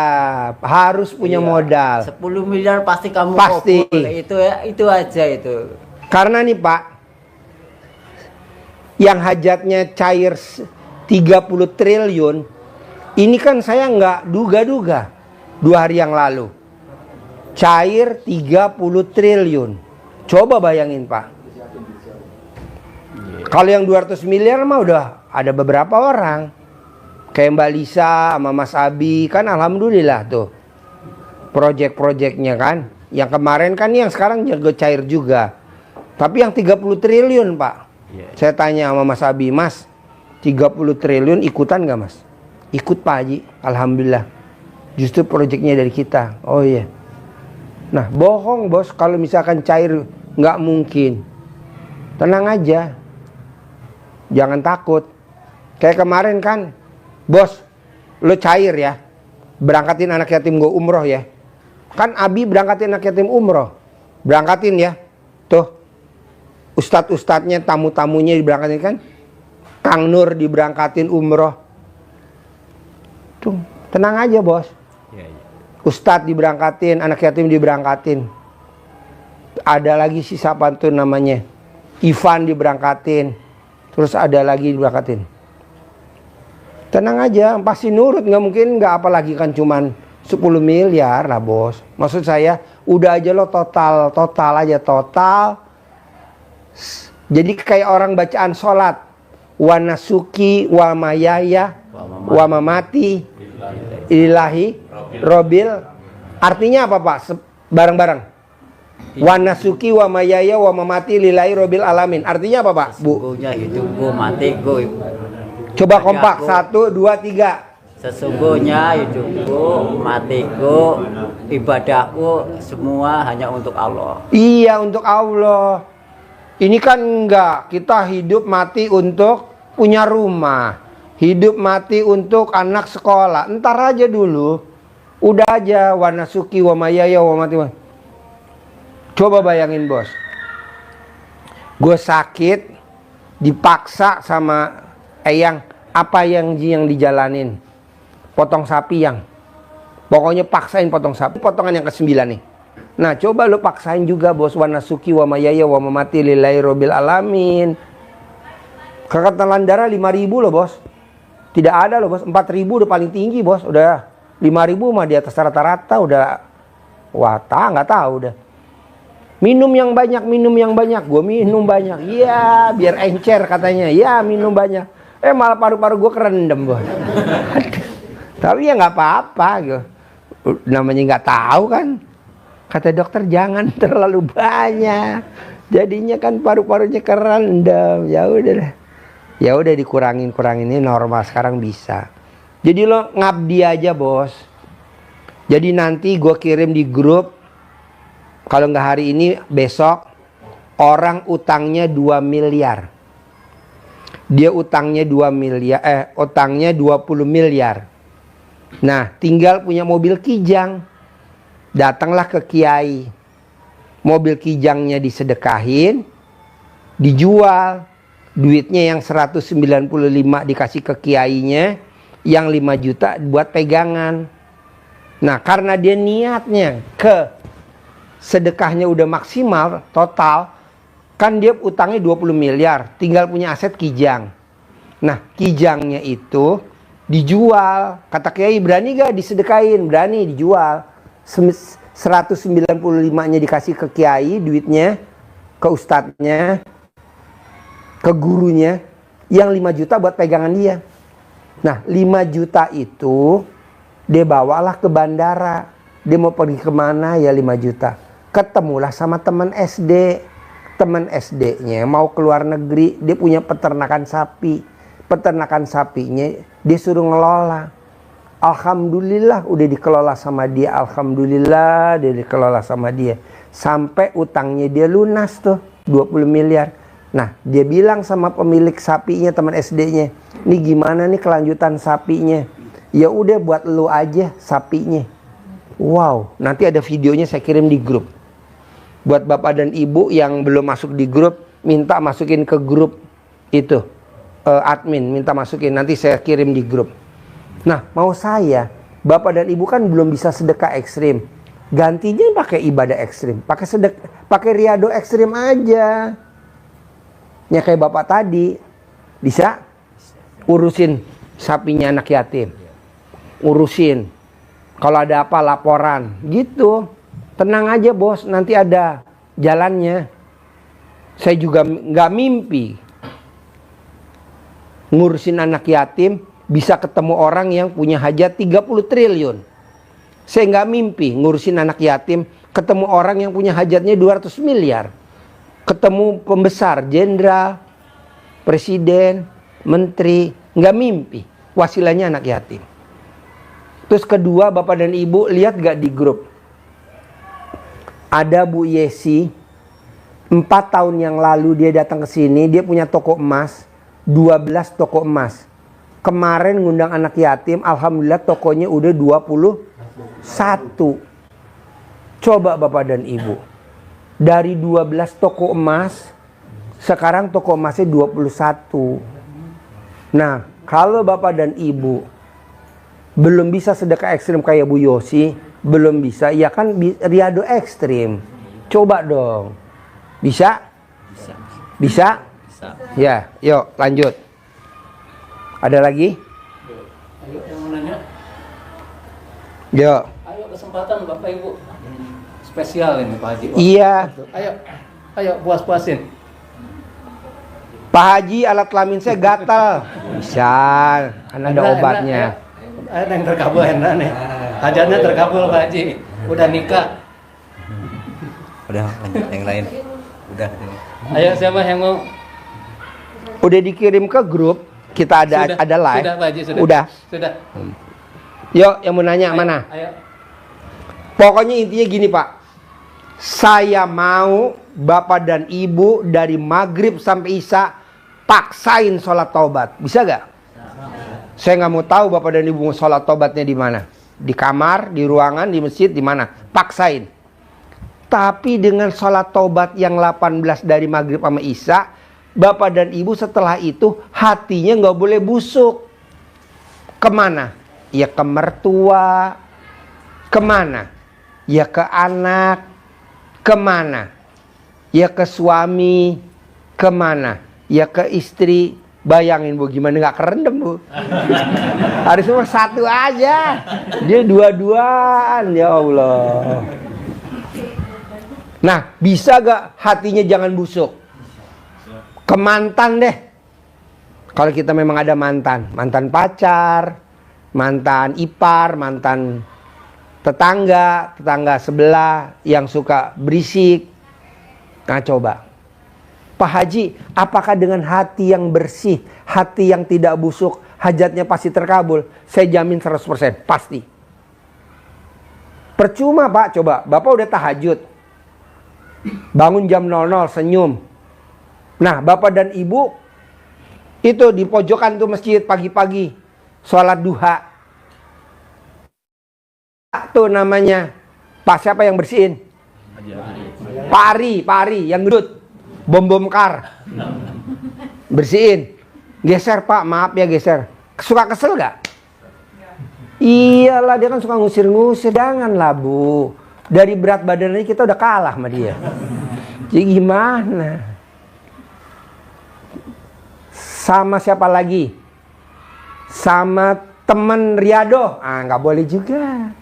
[SPEAKER 1] harus punya modal.
[SPEAKER 6] 10 miliar pasti kamu
[SPEAKER 1] Pasti.
[SPEAKER 6] kabul. Itu aja itu.
[SPEAKER 1] Karena nih Pak, yang hajatnya cair 30 triliun, ini kan saya nggak duga-duga 2 hari yang lalu. Cair 30 triliun. Coba bayangin Pak. Kalau yang 200 miliar mah udah ada beberapa orang. Kayak Mbak Lisa sama Mas Abi kan alhamdulillah tuh. Project-projectnya kan. Yang kemarin kan yang sekarang juga cair juga. Tapi yang 30 triliun Pak. Saya tanya sama Mas Abi, Mas 30 triliun ikutan gak Mas? Ikut Pak Haji, alhamdulillah. Justru projectnya dari kita. Oh iya. Nah bohong bos kalau misalkan cair, nggak mungkin. Tenang aja. Jangan takut. Kayak kemarin kan, bos, lo cair ya, berangkatin anak yatim gue umroh ya. Kan Abi berangkatin anak yatim umroh, berangkatin ya. Tuh, ustadz-ustadznya, tamu-tamunya diberangkatin kan. Kang Nur diberangkatin umroh. Tuh, tenang aja bos. Ustadz diberangkatin, anak yatim diberangkatin. Ada lagi si siapa tuh namanya, Ivan diberangkatin. terus ada lagi diberkatin. Tenang aja, pasti nurut, nggak mungkin nggak, apalagi kan cuman 10 miliar lah bos. Maksud saya udah aja lo total aja. Jadi kayak orang bacaan sholat, wa nasuki wa mayaya wa mamati ilahi robil. Artinya apa Pak? Bareng-bareng. Wa nasuki wa mayaya wa mamati lillahi robil alamin. Artinya apa Pak? Bu.
[SPEAKER 6] Sesungguhnya hidupku, matiku.
[SPEAKER 1] Coba kompak, 1, 2, 3.
[SPEAKER 6] Sesungguhnya hidupku, matiku, ibadahku semua hanya untuk Allah.
[SPEAKER 1] Iya, untuk Allah. Ini kan enggak, kita hidup mati untuk punya rumah, hidup mati untuk anak sekolah. Entar aja dulu. Udah aja, wa nasuki wa mayaya wa mati. Coba bayangin bos, gue sakit, dipaksa sama Eyang, apa yang dijalanin? Potong sapi yang, pokoknya paksain potong sapi, potongan yang ke-9 nih. Nah coba lo paksain juga bos, wa nasuki wa mayaya wa mamati lillahi robil alamin. Kekentalan darah 5.000 loh bos, tidak ada loh bos, 4.000 udah paling tinggi bos, udah 5.000 mah di atas rata-rata udah, nggak tahu udah. Minum yang banyak, gue minum banyak, iya biar encer katanya, ya minum banyak. Malah paru-paru gue kerendam bos. Tapi ya nggak apa-apa, gitu. Namanya nggak tahu kan. Kata dokter jangan terlalu banyak, jadinya kan paru-parunya kerendam. Ya udah dikurangin ini normal sekarang bisa. Jadi lo ngabdi aja bos. Jadi nanti gue kirim di grup. Kalau nggak hari ini, besok, orang utangnya 2 miliar. Dia utangnya 2 miliar, utangnya 20 miliar. Nah, tinggal punya mobil kijang. Datanglah ke kiai. Mobil kijangnya disedekahin, dijual. Duitnya yang 195 dikasih ke kiainya, yang 5 juta buat pegangan. Nah, karena dia niatnya sedekahnya udah maksimal total, kan dia utangnya 20 miliar, tinggal punya aset kijang. Nah kijangnya itu dijual, kata kiai berani gak disedekahin? Berani, dijual. 195-nya dikasih ke kiai duitnya, ke ustadznya, ke gurunya, yang 5 juta buat pegangan dia. Nah 5 juta itu dia bawalah ke bandara. Dia mau pergi kemana ya 5 juta. Ketemulah sama teman SD. Teman SD-nya mau keluar negeri, dia punya peternakan sapi. Peternakan sapinya dia suruh ngelola. Alhamdulillah udah dikelola sama dia. Alhamdulillah dia dikelola sama dia. Sampai utangnya dia lunas tuh 20 miliar. Nah dia bilang sama pemilik sapinya, teman SD-nya, "Nih gimana nih kelanjutan sapinya?" "Ya udah buat lu aja sapinya." Wow, nanti ada videonya saya kirim di grup. Buat bapak dan ibu yang belum masuk di grup, minta masukin ke grup itu. Admin minta masukin, nanti saya kirim di grup. Nah, mau saya, bapak dan ibu kan belum bisa sedekah ekstrim. Gantinya pakai ibadah ekstrim, pakai riado ekstrim aja. Ya kayak bapak tadi, bisa urusin sapinya anak yatim. Urusin. Kalau ada apa laporan, gitu. Tenang aja bos, nanti ada jalannya. Saya juga nggak mimpi ngurusin anak yatim bisa ketemu orang yang punya hajat 30 triliun. Saya nggak mimpi ngurusin anak yatim ketemu orang yang punya hajatnya 200 miliar. Ketemu pembesar, jenderal, presiden, menteri, nggak mimpi. Wasilanya anak yatim. Terus kedua, bapak dan ibu lihat gak di grup? Ada Bu Yesi, 4 tahun yang lalu dia datang ke sini, dia punya toko emas, 12 toko emas. Kemarin ngundang anak yatim, alhamdulillah tokonya udah 21. Coba bapak dan ibu, dari 12 toko emas, sekarang toko emasnya 21. Nah, kalau bapak dan ibu belum bisa sedekah ekstrim kayak Bu Yosi, belum bisa, ya kan riado ekstrim. Coba dong. Bisa? Bisa?
[SPEAKER 6] bisa.
[SPEAKER 1] Ya, yuk lanjut. Ada lagi?
[SPEAKER 6] Ayo yang mau nanya.
[SPEAKER 1] Yuk.
[SPEAKER 6] Ayo kesempatan Bapak Ibu. Spesial ini Pak Haji.
[SPEAKER 1] Iya.
[SPEAKER 6] Ayo puas-puasin.
[SPEAKER 1] Pak Haji, alat kelamin saya gatal. Bisa, kan ada obatnya.
[SPEAKER 6] Ada yang terkabul Hendra nih. Hajatnya terkabul Pak Haji. Udah nikah.
[SPEAKER 8] Udah lanjut yang lain. Udah.
[SPEAKER 6] Ayo siapa yang mau?
[SPEAKER 1] Udah dikirim ke grup, kita ada live.
[SPEAKER 6] Sudah Pak Haji, sudah.
[SPEAKER 1] Udah.
[SPEAKER 6] Sudah.
[SPEAKER 1] Yuk, yang mau nanya mana?
[SPEAKER 6] Ayo.
[SPEAKER 1] Pokoknya intinya gini Pak. Saya mau Bapak dan Ibu dari maghrib sampai isya paksain sholat taubat. Bisa gak? Saya nggak mau tahu Bapak dan Ibu mau sholat taubatnya di mana. Di kamar, di ruangan, di masjid, di mana. Paksain. Tapi dengan sholat taubat yang 18 dari maghrib sama isya, Bapak dan Ibu setelah itu hatinya nggak boleh busuk. Kemana? Ya ke mertua. Kemana? Ya ke anak. Kemana? Ya ke suami. Kemana? Ya ke istri. Bayangin Bu, gimana nggak kerendam Bu? Harus cuma satu aja. Dia dua-duaan, ya Allah. Nah, bisa gak hatinya jangan busuk? Ke mantan deh. Kalau kita memang ada mantan. Mantan pacar, mantan ipar, mantan tetangga sebelah yang suka berisik. Nah coba. Pak Haji, apakah dengan hati yang bersih, hati yang tidak busuk, hajatnya pasti terkabul? Saya jamin 100%, pasti. Percuma Pak, coba. Bapak udah tahajud. Bangun jam 00, senyum. Nah, Bapak dan Ibu itu di pojokan tuh masjid pagi-pagi. Sholat duha. Tuh namanya. Pak siapa yang bersihin? Pak Ari yang gedut. Bom kar. Bersihin. Geser Pak, maaf ya geser. Suka kesel gak? Iyalah, dia kan suka ngusir-ngusir. Janganlah Bu. Dari berat badannya kita udah kalah sama dia. Jadi gimana? Sama siapa lagi? Sama teman Riado? Ah, nggak boleh juga.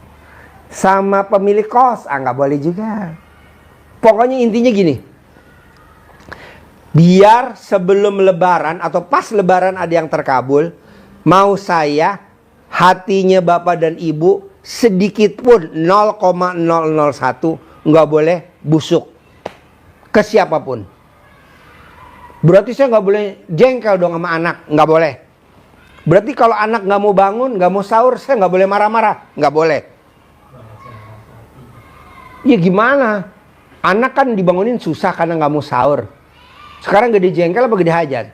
[SPEAKER 1] Sama pemilik kos? Ah, nggak boleh juga. Pokoknya intinya gini. Biar sebelum lebaran atau pas lebaran ada yang terkabul, mau saya hatinya Bapak dan Ibu sedikit pun 0,001 nggak boleh busuk ke siapapun. Berarti saya nggak boleh jengkel dong sama anak, nggak boleh. Berarti kalau anak nggak mau bangun, nggak mau sahur, saya nggak boleh marah-marah, nggak boleh. Ya gimana? Anak kan dibangunin susah karena nggak mau sahur. Sekarang gede jengkel apa gede hajat?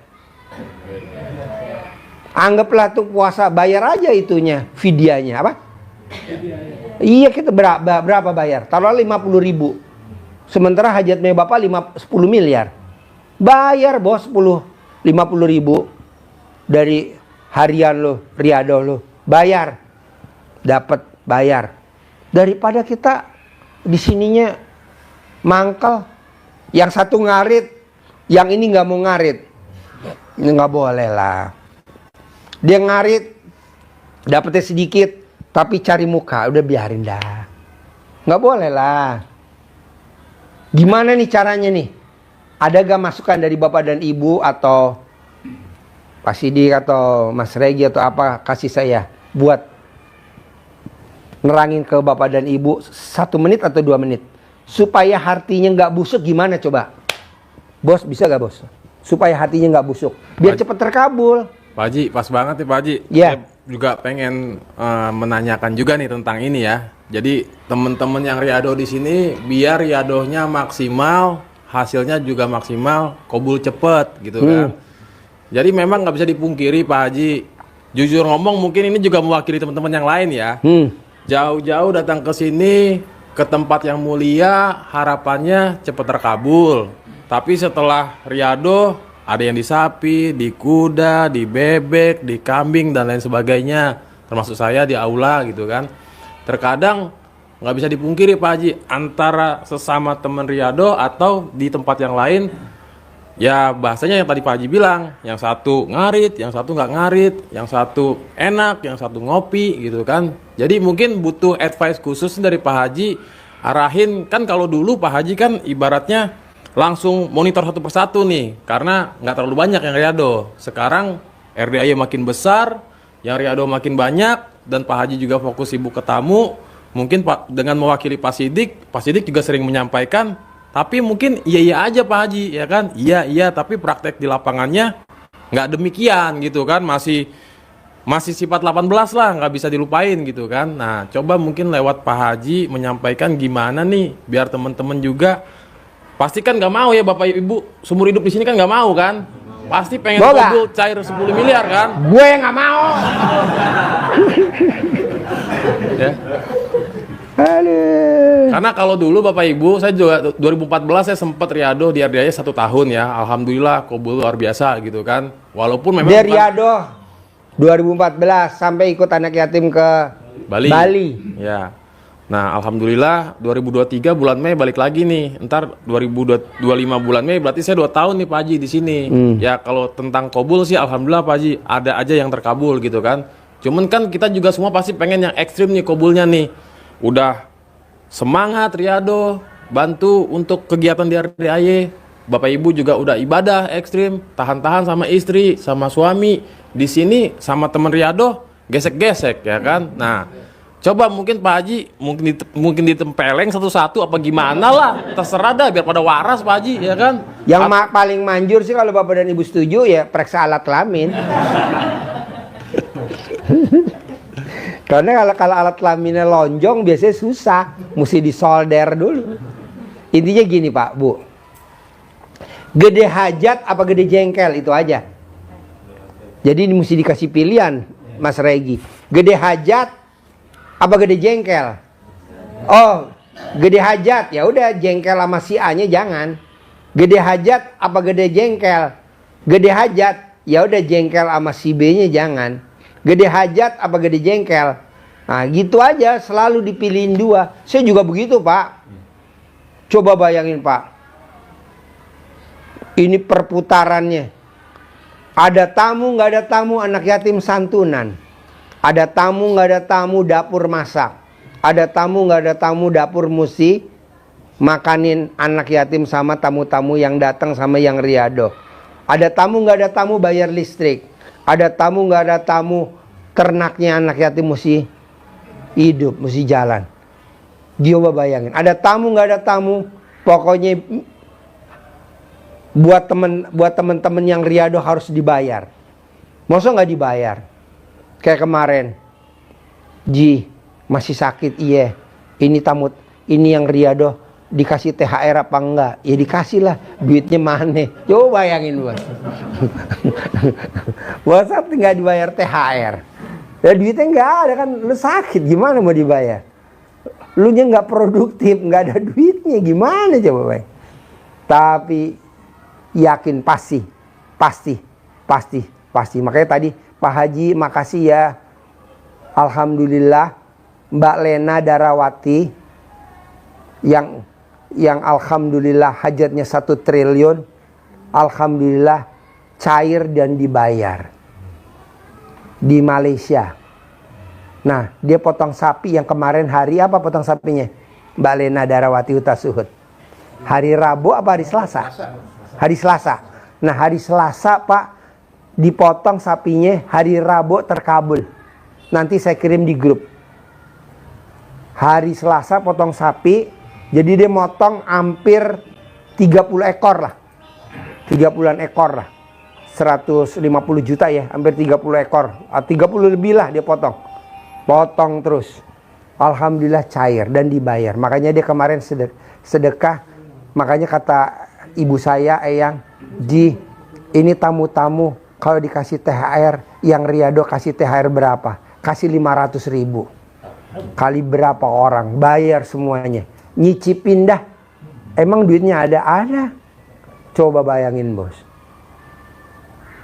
[SPEAKER 1] Anggaplah tuh puasa, bayar aja itunya, fidyanya apa? Iya, kita berapa bayar? Taruhlah 50.000. Sementara hajatnya Bapak 10 miliar. Bayar bos 50.000 dari harian lo, Riado lo. Bayar. Dapat bayar. Daripada kita di sininya mangkel. Yang satu ngarit, yang ini nggak mau ngarit. Ini nggak boleh lah. Dia ngarit, dapetnya sedikit, tapi cari muka, udah biarin dah. Nggak boleh lah. Gimana nih caranya nih? Ada gak masukan dari Bapak dan Ibu atau Pak Sidik atau Mas Regi atau apa, kasih saya buat nerangin ke Bapak dan Ibu 1 menit atau 2 menit. Supaya hatinya nggak busuk gimana coba? Bos, bisa gak bos? Supaya hatinya nggak busuk. Biar cepat terkabul.
[SPEAKER 9] Pak Haji, pas banget nih Pak Haji.
[SPEAKER 1] Ya.
[SPEAKER 9] Saya juga pengen menanyakan juga nih tentang ini ya. Jadi teman-teman yang riado di sini, biar riadohnya maksimal, hasilnya juga maksimal, kabul cepet gitu kan. Jadi memang nggak bisa dipungkiri Pak Haji. Jujur ngomong mungkin ini juga mewakili teman-teman yang lain ya. Jauh-jauh datang ke sini, ke tempat yang mulia, harapannya cepet terkabul. Tapi setelah riado, ada yang di sapi, di kuda, di bebek, di kambing, dan lain sebagainya. Termasuk saya di aula gitu kan. Terkadang nggak bisa dipungkiri Pak Haji, antara sesama teman riado atau di tempat yang lain, ya bahasanya yang tadi Pak Haji bilang, yang satu ngarit, yang satu nggak ngarit, yang satu enak, yang satu ngopi gitu kan. Jadi mungkin butuh advice khusus dari Pak Haji, arahin. Kan kalau dulu Pak Haji kan ibaratnya langsung monitor satu persatu nih, karena nggak terlalu banyak yang riado. Sekarang RDAY makin besar, yang riado makin banyak, dan Pak Haji juga fokus sibuk ke tamu. Mungkin Pak dengan mewakili Pak Sidik juga sering menyampaikan, tapi mungkin iya aja Pak Haji, ya kan? Iya, tapi praktek di lapangannya nggak demikian gitu kan, masih sifat 18 lah, nggak bisa dilupain gitu kan. Nah, coba mungkin lewat Pak Haji menyampaikan gimana nih, biar teman-teman juga pasti kan nggak mau ya Bapak Ibu seumur hidup di sini kan nggak mau kan? Pasti pengen kumpul cair 10 miliar kan?
[SPEAKER 1] Gue yang nggak mau.
[SPEAKER 9] Ya.
[SPEAKER 1] Aduh.
[SPEAKER 9] Karena kalau dulu Bapak Ibu, saya juga 2014 saya sempat riado di RDAY 1 tahun ya. Alhamdulillah kobul luar biasa gitu kan. Walaupun memang
[SPEAKER 1] Dia riado 2014 sampai ikut anak yatim ke Bali.
[SPEAKER 9] Ya. Nah, alhamdulillah 2023 bulan Mei balik lagi nih. Ntar 2025 bulan Mei berarti saya 2 tahun nih Pak Haji di sini. Ya kalau tentang kobul sih alhamdulillah Pak Haji ada aja yang terkabul gitu kan. Cuman kan kita juga semua pasti pengen yang ekstrim nih kobulnya nih. Udah semangat riado, bantu untuk kegiatan di RDAY. Bapak Ibu juga udah ibadah ekstrim, tahan-tahan sama istri, sama suami. Di sini sama teman riado gesek-gesek ya kan. Nah, coba mungkin Pak Haji mungkin ditempeleng satu-satu apa gimana lah, terserah dah biar pada waras Pak Haji ya kan.
[SPEAKER 1] Yang paling manjur sih kalau Bapak dan Ibu setuju ya periksa alat kelamin. Karena kalau alat kelaminnya lonjong biasanya susah, mesti disolder dulu. Intinya gini Pak, Bu. Gede hajat apa gede jengkel itu aja. Jadi ini mesti dikasih pilihan Mas Regi. Gede hajat apa gede jengkel? Oh, gede hajat ya udah jengkel sama si A-nya jangan. Gede hajat apa gede jengkel? Gede hajat ya udah jengkel sama si B-nya jangan. Gede hajat apa gede jengkel? Nah gitu aja, selalu dipilihin 2. Saya juga begitu Pak. Coba bayangin Pak, ini perputarannya. Ada tamu nggak ada tamu anak yatim santunan. Ada tamu nggak ada tamu dapur masak. Ada tamu nggak ada tamu dapur musi makanin anak yatim sama tamu-tamu yang datang sama yang riado. Ada tamu nggak ada tamu bayar listrik. Ada tamu nggak ada tamu ternaknya anak yatim mesti hidup, mesti jalan. Coba bayangin. Ada tamu nggak ada tamu, pokoknya buat teman-teman yang riado harus dibayar. Masa nggak dibayar? Kayak kemarin, Ji masih sakit iya. Ini tamu, ini yang riado dikasih THR apa enggak? Ya dikasih lah, duitnya mana? Coba bayangin Bos. Masa nggak dibayar THR? Ya duitnya nggak ada kan, lu sakit gimana mau dibayar? Lu nya nggak produktif, nggak ada duitnya gimana coba Bang? Tapi yakin pasti. Makanya tadi Pak Haji makasih ya. Alhamdulillah Mbak Lena Darawati yang alhamdulillah hajatnya 1 triliun, alhamdulillah cair dan dibayar di Malaysia. Nah, dia potong sapi yang kemarin hari apa potong sapinya? Mbak Lena Darawati Utasuhud. Hari Rabu apa hari Selasa? Hari Selasa. Nah, hari Selasa Pak dipotong sapinya, hari Rabu terkabul. Nanti saya kirim di grup. Hari Selasa potong sapi, jadi dia motong hampir 30 ekor lah. 30-an ekor lah. 150 juta ya, hampir 30 ekor. 30 lebih lah dia potong. Potong terus. Alhamdulillah cair dan dibayar. Makanya dia kemarin sedekah. Makanya kata ibu saya, Eyang, Ji, ini tamu-tamu kalau dikasih THR, yang riado kasih THR berapa? Kasih 500.000. Kali berapa orang? Bayar semuanya. Nyicipin dah. Emang duitnya ada? Ada. Coba bayangin bos.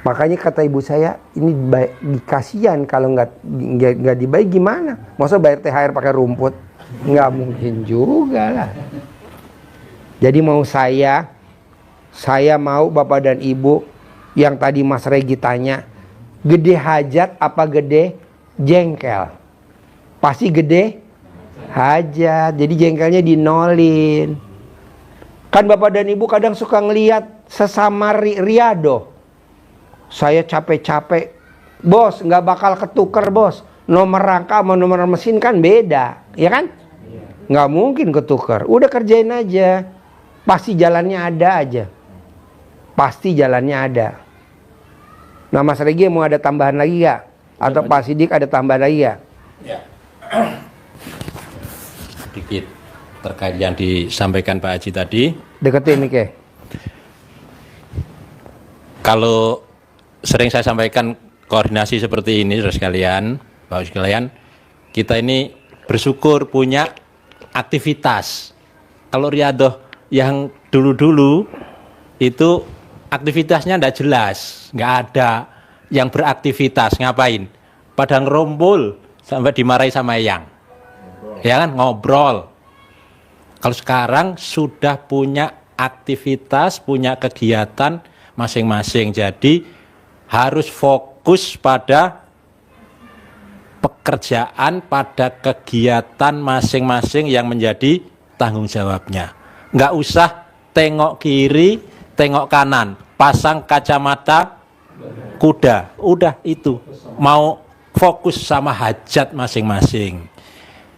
[SPEAKER 1] Makanya kata ibu saya, ini dikasihan kalau nggak dibayar gimana? Masa bayar THR pakai rumput? Nggak mungkin juga lah. Jadi mau saya Saya mau Bapak dan Ibu yang tadi Mas Regi tanya, gede hajat apa gede jengkel? Pasti gede hajat. Jadi jengkelnya dinolin. Kan Bapak dan Ibu kadang suka ngelihat sesama riado. Saya capek-capek, bos nggak bakal ketuker bos. Nomor rangka sama nomor mesin kan beda, ya kan? Nggak mungkin ketuker. Udah kerjain aja. Pasti jalannya ada aja. Pasti jalannya ada. Nah Mas Regi mau ada tambahan lagi gak? Atau Pak Sidik ada tambahan lagi gak?
[SPEAKER 3] Ya. Sedikit terkait yang disampaikan Pak Haji tadi.
[SPEAKER 1] Deketin nih, Ke.
[SPEAKER 3] Kalau sering saya sampaikan koordinasi seperti ini, saudara sekalian, Bapak sekalian, kita ini bersyukur punya aktivitas. Kalau riadoh yang dulu-dulu itu aktivitasnya ndak jelas, nggak ada yang beraktivitas, ngapain? Pada ngerombol sampai dimarahi sama Eyang, ya kan, ngobrol. Kalau sekarang sudah punya aktivitas, punya kegiatan masing-masing, jadi harus fokus pada pekerjaan, pada kegiatan masing-masing yang menjadi tanggung jawabnya. Nggak usah tengok kiri, tengok kanan, pasang kacamata kuda, udah itu. Mau fokus sama hajat masing-masing.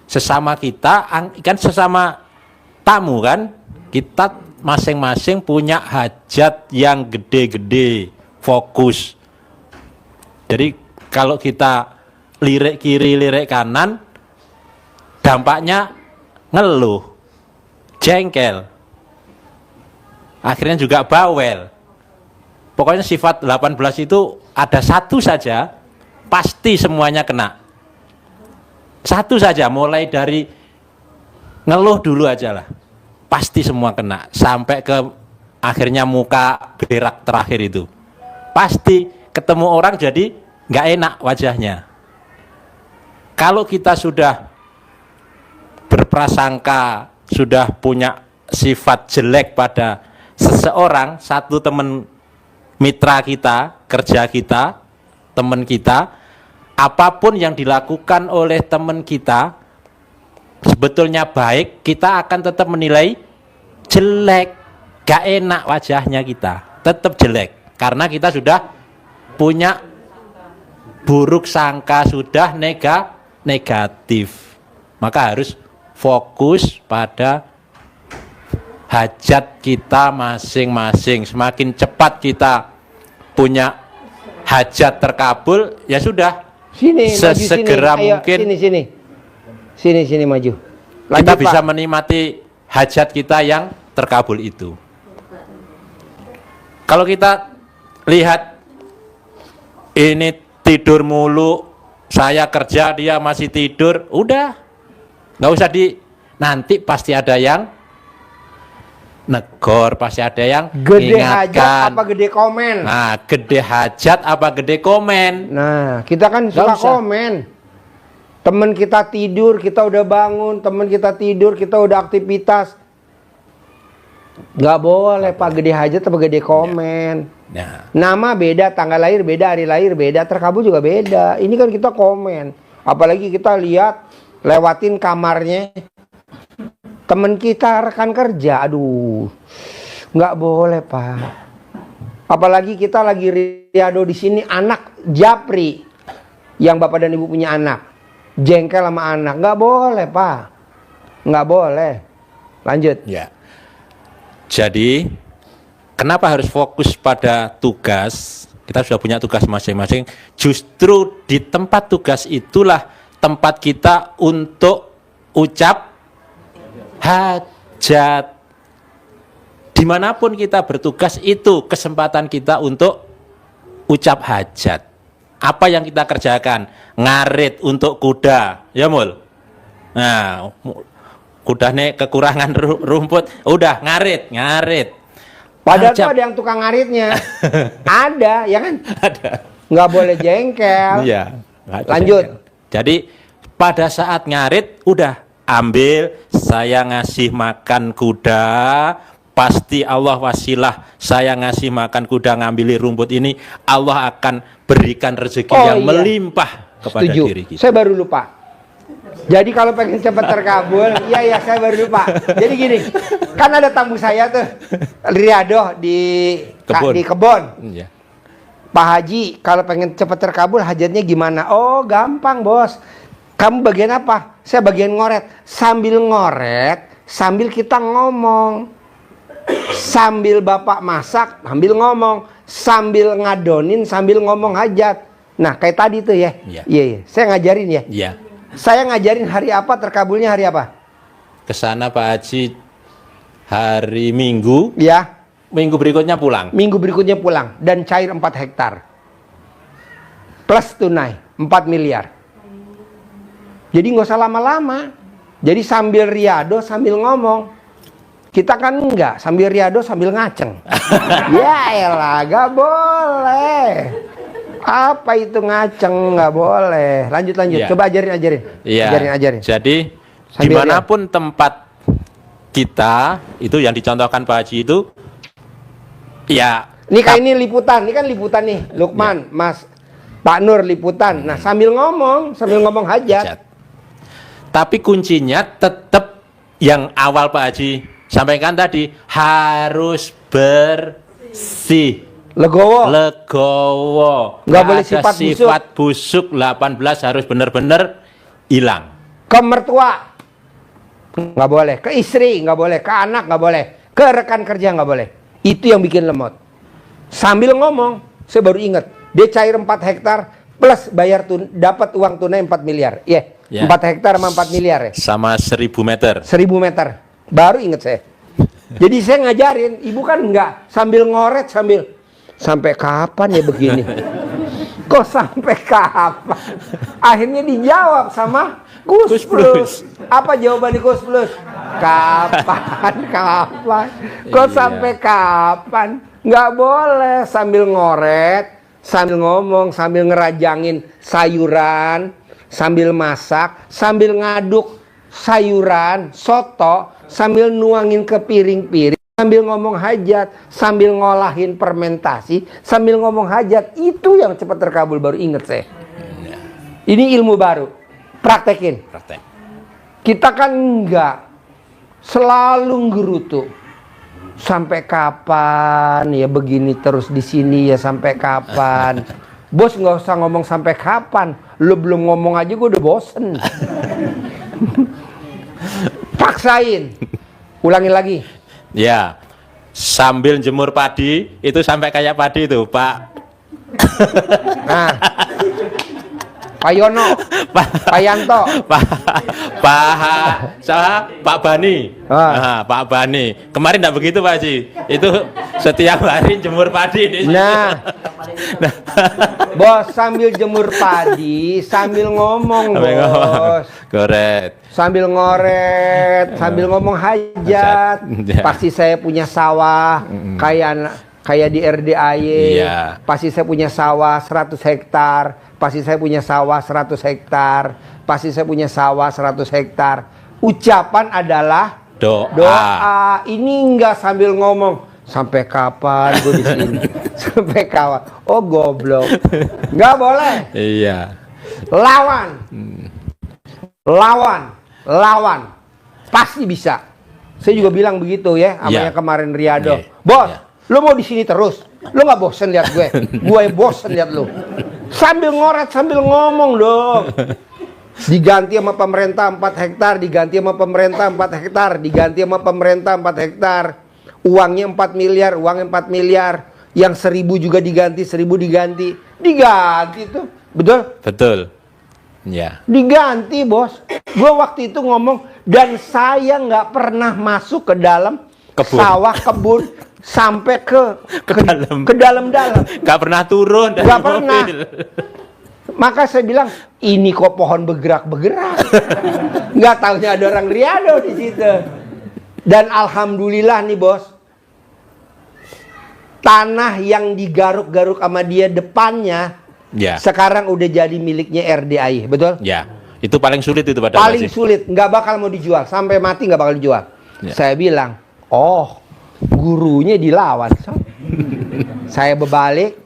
[SPEAKER 3] Sesama kita, kan sesama tamu kan, kita masing-masing punya hajat yang gede-gede, fokus. Jadi kalau kita lirik kiri, lirik kanan, dampaknya ngeluh, jengkel, akhirnya juga bawel. Pokoknya sifat 18 itu ada satu saja, pasti semuanya kena. Satu saja, mulai dari ngeluh dulu aja lah, pasti semua kena. Sampai ke akhirnya muka berak terakhir itu, pasti ketemu orang jadi nggak enak wajahnya. Kalau kita sudah berprasangka, sudah punya sifat jelek pada seseorang, satu teman mitra kita, kerja kita, teman kita, apapun yang dilakukan oleh teman kita sebetulnya baik, kita akan tetap menilai jelek, gak enak wajahnya kita, tetap jelek, karena kita sudah punya buruk sangka, sudah negatif. Maka harus fokus pada hajat kita masing-masing. Semakin cepat kita punya hajat terkabul, ya sudah,
[SPEAKER 1] Sini,
[SPEAKER 3] sesegera
[SPEAKER 1] maju, sini. Ayo,
[SPEAKER 3] mungkin
[SPEAKER 1] sini maju. Lanjut,
[SPEAKER 3] kita bisa
[SPEAKER 1] Pak.
[SPEAKER 3] menikmati hajat kita yang terkabul itu. Kalau kita lihat ini tidur mulu, saya kerja dia masih tidur, udah nggak usah nanti pasti ada yang negor, pasti ada yang
[SPEAKER 1] Gede
[SPEAKER 3] ingatkan.
[SPEAKER 1] hajat apa gede komen?
[SPEAKER 3] Nah, gede hajat apa gede komen?
[SPEAKER 1] Nah, kita kan suka
[SPEAKER 3] usah.
[SPEAKER 1] komen. Temen kita tidur, kita udah bangun. Temen kita tidur, kita udah aktivitas. Nggak boleh Pak, gede hajat apa gede komen.
[SPEAKER 3] Nah,
[SPEAKER 1] Nama beda, tanggal lahir beda, hari lahir beda, terkabul juga beda. Ini kan kita komen. Apalagi kita lihat, lewatin kamarnya temen kita, rekan kerja. Aduh, nggak boleh Pak. Apalagi kita lagi riado di sini, anak japri, yang Bapak dan Ibu punya anak, jengkel sama anak, nggak boleh Pak, nggak boleh. Lanjut.
[SPEAKER 3] ya. Jadi, kenapa harus fokus pada tugas? Kita sudah punya tugas masing-masing. Justru di tempat tugas itulah tempat kita untuk ucap hajat. Dimanapun kita bertugas, itu kesempatan kita untuk ucap hajat. Apa yang kita kerjakan? Ngarit untuk kuda, ya Mul? Nah, kuda nih kekurangan rumput, udah ngarit.
[SPEAKER 1] Padahal
[SPEAKER 3] Hajat.
[SPEAKER 1] tuh ada yang tukang ngaritnya. Ada, ya kan?
[SPEAKER 3] Ada.
[SPEAKER 1] Nggak boleh jengkel.
[SPEAKER 3] Iya.
[SPEAKER 1] Lanjut.
[SPEAKER 3] Jadi pada saat ngarit, udah ambil, saya ngasih makan kuda, pasti Allah wasilah saya ngasih makan kuda ngambili rumput ini, Allah akan berikan rezeki yang melimpah kepada
[SPEAKER 1] Setuju.
[SPEAKER 3] diri kita.
[SPEAKER 1] Saya baru lupa. Jadi kalau pengen cepat terkabul, iya saya baru lupa. Jadi gini, kan ada tamu saya tuh, Riyado di kebon.
[SPEAKER 3] Iya.
[SPEAKER 1] Pak Haji, kalau pengen cepat terkabul hajatnya gimana? Oh gampang bos. Kamu bagian apa? Saya bagian ngoret. Sambil ngoret, sambil kita ngomong. Sambil bapak masak, sambil ngomong. Sambil ngadonin, sambil ngomong hajat. Nah kayak tadi tuh ya. Iya. Saya ngajarin ya.
[SPEAKER 3] Iya.
[SPEAKER 1] Saya ngajarin hari apa, terkabulnya hari apa?
[SPEAKER 3] Kesana Pak Haji hari Minggu.
[SPEAKER 1] Ya.
[SPEAKER 3] Minggu berikutnya pulang.
[SPEAKER 1] Minggu berikutnya pulang dan cair 4 hektar. Plus tunai 4 miliar. Jadi nggak usah lama-lama. Jadi sambil riado sambil ngomong. Kita kan enggak, sambil riado sambil ngaceng. Ya elah, gak boleh. Apa itu ngaceng? Nggak boleh. Lanjut.
[SPEAKER 3] Ya.
[SPEAKER 1] Coba ajarin.
[SPEAKER 3] Iya.
[SPEAKER 1] Ajarin.
[SPEAKER 3] Jadi
[SPEAKER 1] Sambil
[SPEAKER 3] dimanapun tempat kita itu yang dicontohkan Pak Haji itu, ya.
[SPEAKER 1] Ini kayak ini liputan, ini kan liputan nih. Lukman, Mas, Pak Nur liputan. Nah sambil ngomong hajat.
[SPEAKER 3] Tapi kuncinya tetap yang awal Pak Haji sampaikan tadi, harus bersih.
[SPEAKER 1] Legowo. Nggak boleh
[SPEAKER 3] Ada
[SPEAKER 1] sifat
[SPEAKER 3] busuk 18 harus benar-benar hilang.
[SPEAKER 1] Ke mertua nggak boleh, ke istri nggak boleh, ke anak nggak boleh, ke rekan kerja nggak boleh. Itu yang bikin lemot. Sambil ngomong, saya baru ingat, dia cair 4 hektar plus bayar dapat uang tunai 4 miliar. Iya,
[SPEAKER 3] Ya.
[SPEAKER 1] 4 hektar sama 4 miliar ya.
[SPEAKER 3] Sama 1000 meter.
[SPEAKER 1] 1000 meter. Baru ingat saya. Jadi saya ngajarin, ibu kan nggak sambil ngoret sampai kapan ya begini? Kok sampai kapan? Akhirnya dijawab sama Kus Plus. Apa jawaban di Kus Plus? Kapan? Kok sampai kapan? Nggak boleh sambil ngoret, sambil ngomong, sambil ngerajangin sayuran, sambil masak, sambil ngaduk sayuran, soto, sambil nuangin ke piring-piring. Sambil ngomong hajat, sambil ngolahin fermentasi, sambil ngomong hajat, itu yang cepat terkabul. Baru inget saya. Ini ilmu baru. Praktekin.
[SPEAKER 3] Praktek.
[SPEAKER 1] Kita kan enggak selalu ngerutu. Sampai kapan ya begini terus di sini ya, sampai kapan? Bos nggak usah ngomong sampai kapan. Lu belum ngomong aja gue udah bosen. Paksain. Ulangin lagi.
[SPEAKER 3] Ya, sambil jemur padi itu sampai kayak padi itu, Pak.
[SPEAKER 1] Nah, Pak Yono, Pak Yanto,
[SPEAKER 3] Pak Bani, Pak Bani. Kemarin tidak begitu Pak Haji. Itu setiap hari jemur padi.
[SPEAKER 1] Nah, bos sambil jemur padi, sambil ngomong, bos.
[SPEAKER 3] Goret.
[SPEAKER 1] Sambil ngoret, sambil ngomong hajat. Pasti saya punya sawah, kayak di RDAY.
[SPEAKER 3] Iya.
[SPEAKER 1] Pasti saya punya sawah 100 hektar. Pasti saya punya sawah 100 hektar. Pasti saya punya sawah 100 hektar. Ucapan adalah doa. Ini enggak sambil ngomong. Sampai kapan gue di sini? Sampai kapan? Oh goblok. Enggak boleh.
[SPEAKER 3] Iya.
[SPEAKER 1] Lawan. Pasti bisa. Saya juga bilang begitu ya, sama yang kemarin Riyado. Bos, lu mau di sini terus? Lu nggak bosen lihat gue? Gue bosen lihat lu. Sambil ngoret, sambil ngomong dong. Diganti sama pemerintah 4 hektar, diganti sama pemerintah 4 hektar, diganti sama pemerintah 4 hektar. Uangnya 4 miliar, uangnya 4 miliar. Yang 1000 juga diganti, 1000 diganti. Diganti tuh. Betul?
[SPEAKER 3] Betul. Ya.
[SPEAKER 1] Diganti bos. Gue waktu itu ngomong, dan saya nggak pernah masuk ke dalam sawah kebun sampai ke dalam.
[SPEAKER 3] Gak pernah turun dari
[SPEAKER 1] Gak pernah.
[SPEAKER 3] mobil.
[SPEAKER 1] Maka saya bilang, ini kok pohon bergerak-bergerak. Nggak taunya ada orang Riyado di situ. Dan alhamdulillah nih bos, tanah yang digaruk-garuk sama dia depannya, sekarang udah jadi miliknya RDAY, betul?
[SPEAKER 3] Ya, itu paling sulit itu padahal.
[SPEAKER 1] Paling sulit, nggak bakal mau dijual, sampai mati nggak bakal dijual. Saya bilang, oh gurunya dilawan. Saya berbalik,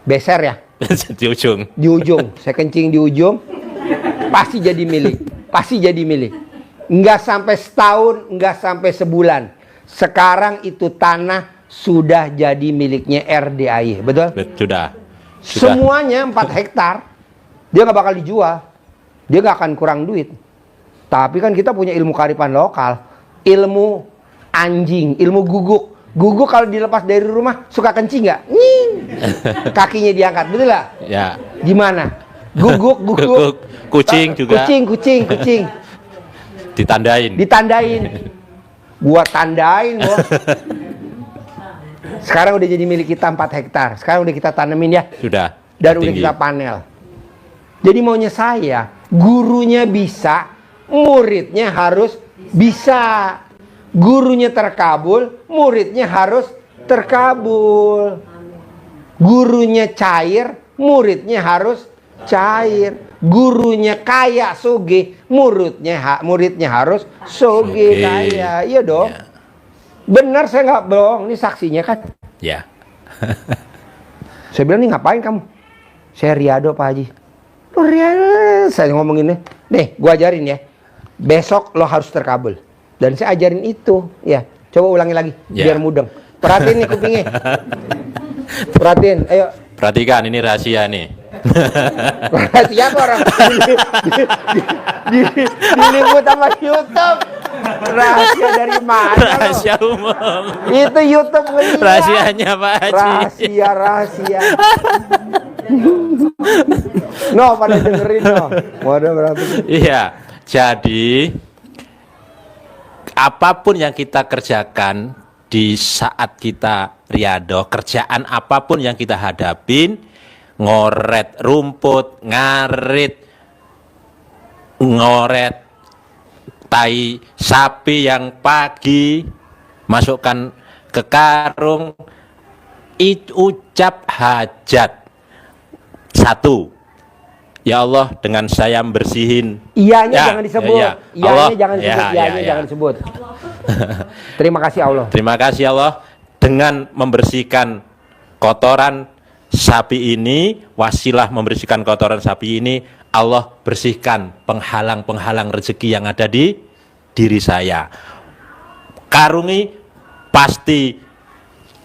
[SPEAKER 1] beser ya.
[SPEAKER 3] Di ujung.
[SPEAKER 1] Di ujung, saya kencing di ujung, pasti jadi milik, pasti jadi milik. Enggak sampai setahun, enggak sampai sebulan. Sekarang itu tanah sudah jadi miliknya RDAY, betul?
[SPEAKER 3] Sudah.
[SPEAKER 1] Semuanya 4 hektar, dia nggak bakal dijual, dia nggak akan kurang duit. Tapi kan kita punya ilmu kearifan lokal, ilmu anjing, ilmu guguk. Guguk kalau dilepas dari rumah suka kencing nggak? Kakinya diangkat, betul nggak?
[SPEAKER 3] Ya.
[SPEAKER 1] Gimana? Guguk.
[SPEAKER 3] Kucing juga.
[SPEAKER 1] Kucing. Ditandain. Gua tandain, bos. Sekarang udah jadi milik kita 4 hektar. Sekarang udah kita tanemin ya.
[SPEAKER 3] Sudah.
[SPEAKER 1] Dan udah
[SPEAKER 3] Tinggi.
[SPEAKER 1] kita panel. Jadi maunya saya, gurunya bisa, muridnya harus bisa. Gurunya terkabul, muridnya harus terkabul. Gurunya cair, muridnya harus cair. Gurunya kaya soge, muridnya harus soge kaya. Iya dong.
[SPEAKER 3] Ya.
[SPEAKER 1] Benar, saya nggak bohong. Ini saksinya kan.
[SPEAKER 3] Ya.
[SPEAKER 1] Saya bilang, nih ngapain kamu? Saya Riyado, Pak Haji. Lo Riyado, saya ngomonginnya. Nih, gua ajarin ya. Besok lo harus terkabul. Dan saya ajarin itu. Ya, coba ulangi lagi.
[SPEAKER 3] Ya.
[SPEAKER 1] Biar mudeng. Perhatiin nih kupingnya. Perhatiin, ayo.
[SPEAKER 3] Perhatikan, ini rahasia nih.
[SPEAKER 1] Rahasia apa orang? Diliput sama YouTube. Rahasia dari mana lo?
[SPEAKER 3] Rahasia umum.
[SPEAKER 1] Itu YouTube ngeliat.
[SPEAKER 3] Rahasianya Pak Haji.
[SPEAKER 1] Rahasia. No, pada dengerin no. Waduh berapa?
[SPEAKER 3] Iya. Jadi apapun yang kita kerjakan di saat kita riyadhah, kerjaan apapun yang kita hadapin, ngoret rumput, ngoret tai sapi yang pagi, masukkan ke karung, ucap hajat. 1. Ya Allah, dengan saya bersihin.
[SPEAKER 1] Iyanya jangan disebut.
[SPEAKER 3] Ya,
[SPEAKER 1] Iyanya
[SPEAKER 3] Allah.
[SPEAKER 1] jangan disebut. Iyanya jangan disebut. Terima kasih Allah.
[SPEAKER 3] Terima kasih Allah, dengan membersihkan kotoran sapi ini, wasilah membersihkan kotoran sapi ini, Allah bersihkan penghalang-penghalang rezeki yang ada di diri saya. Karungi pasti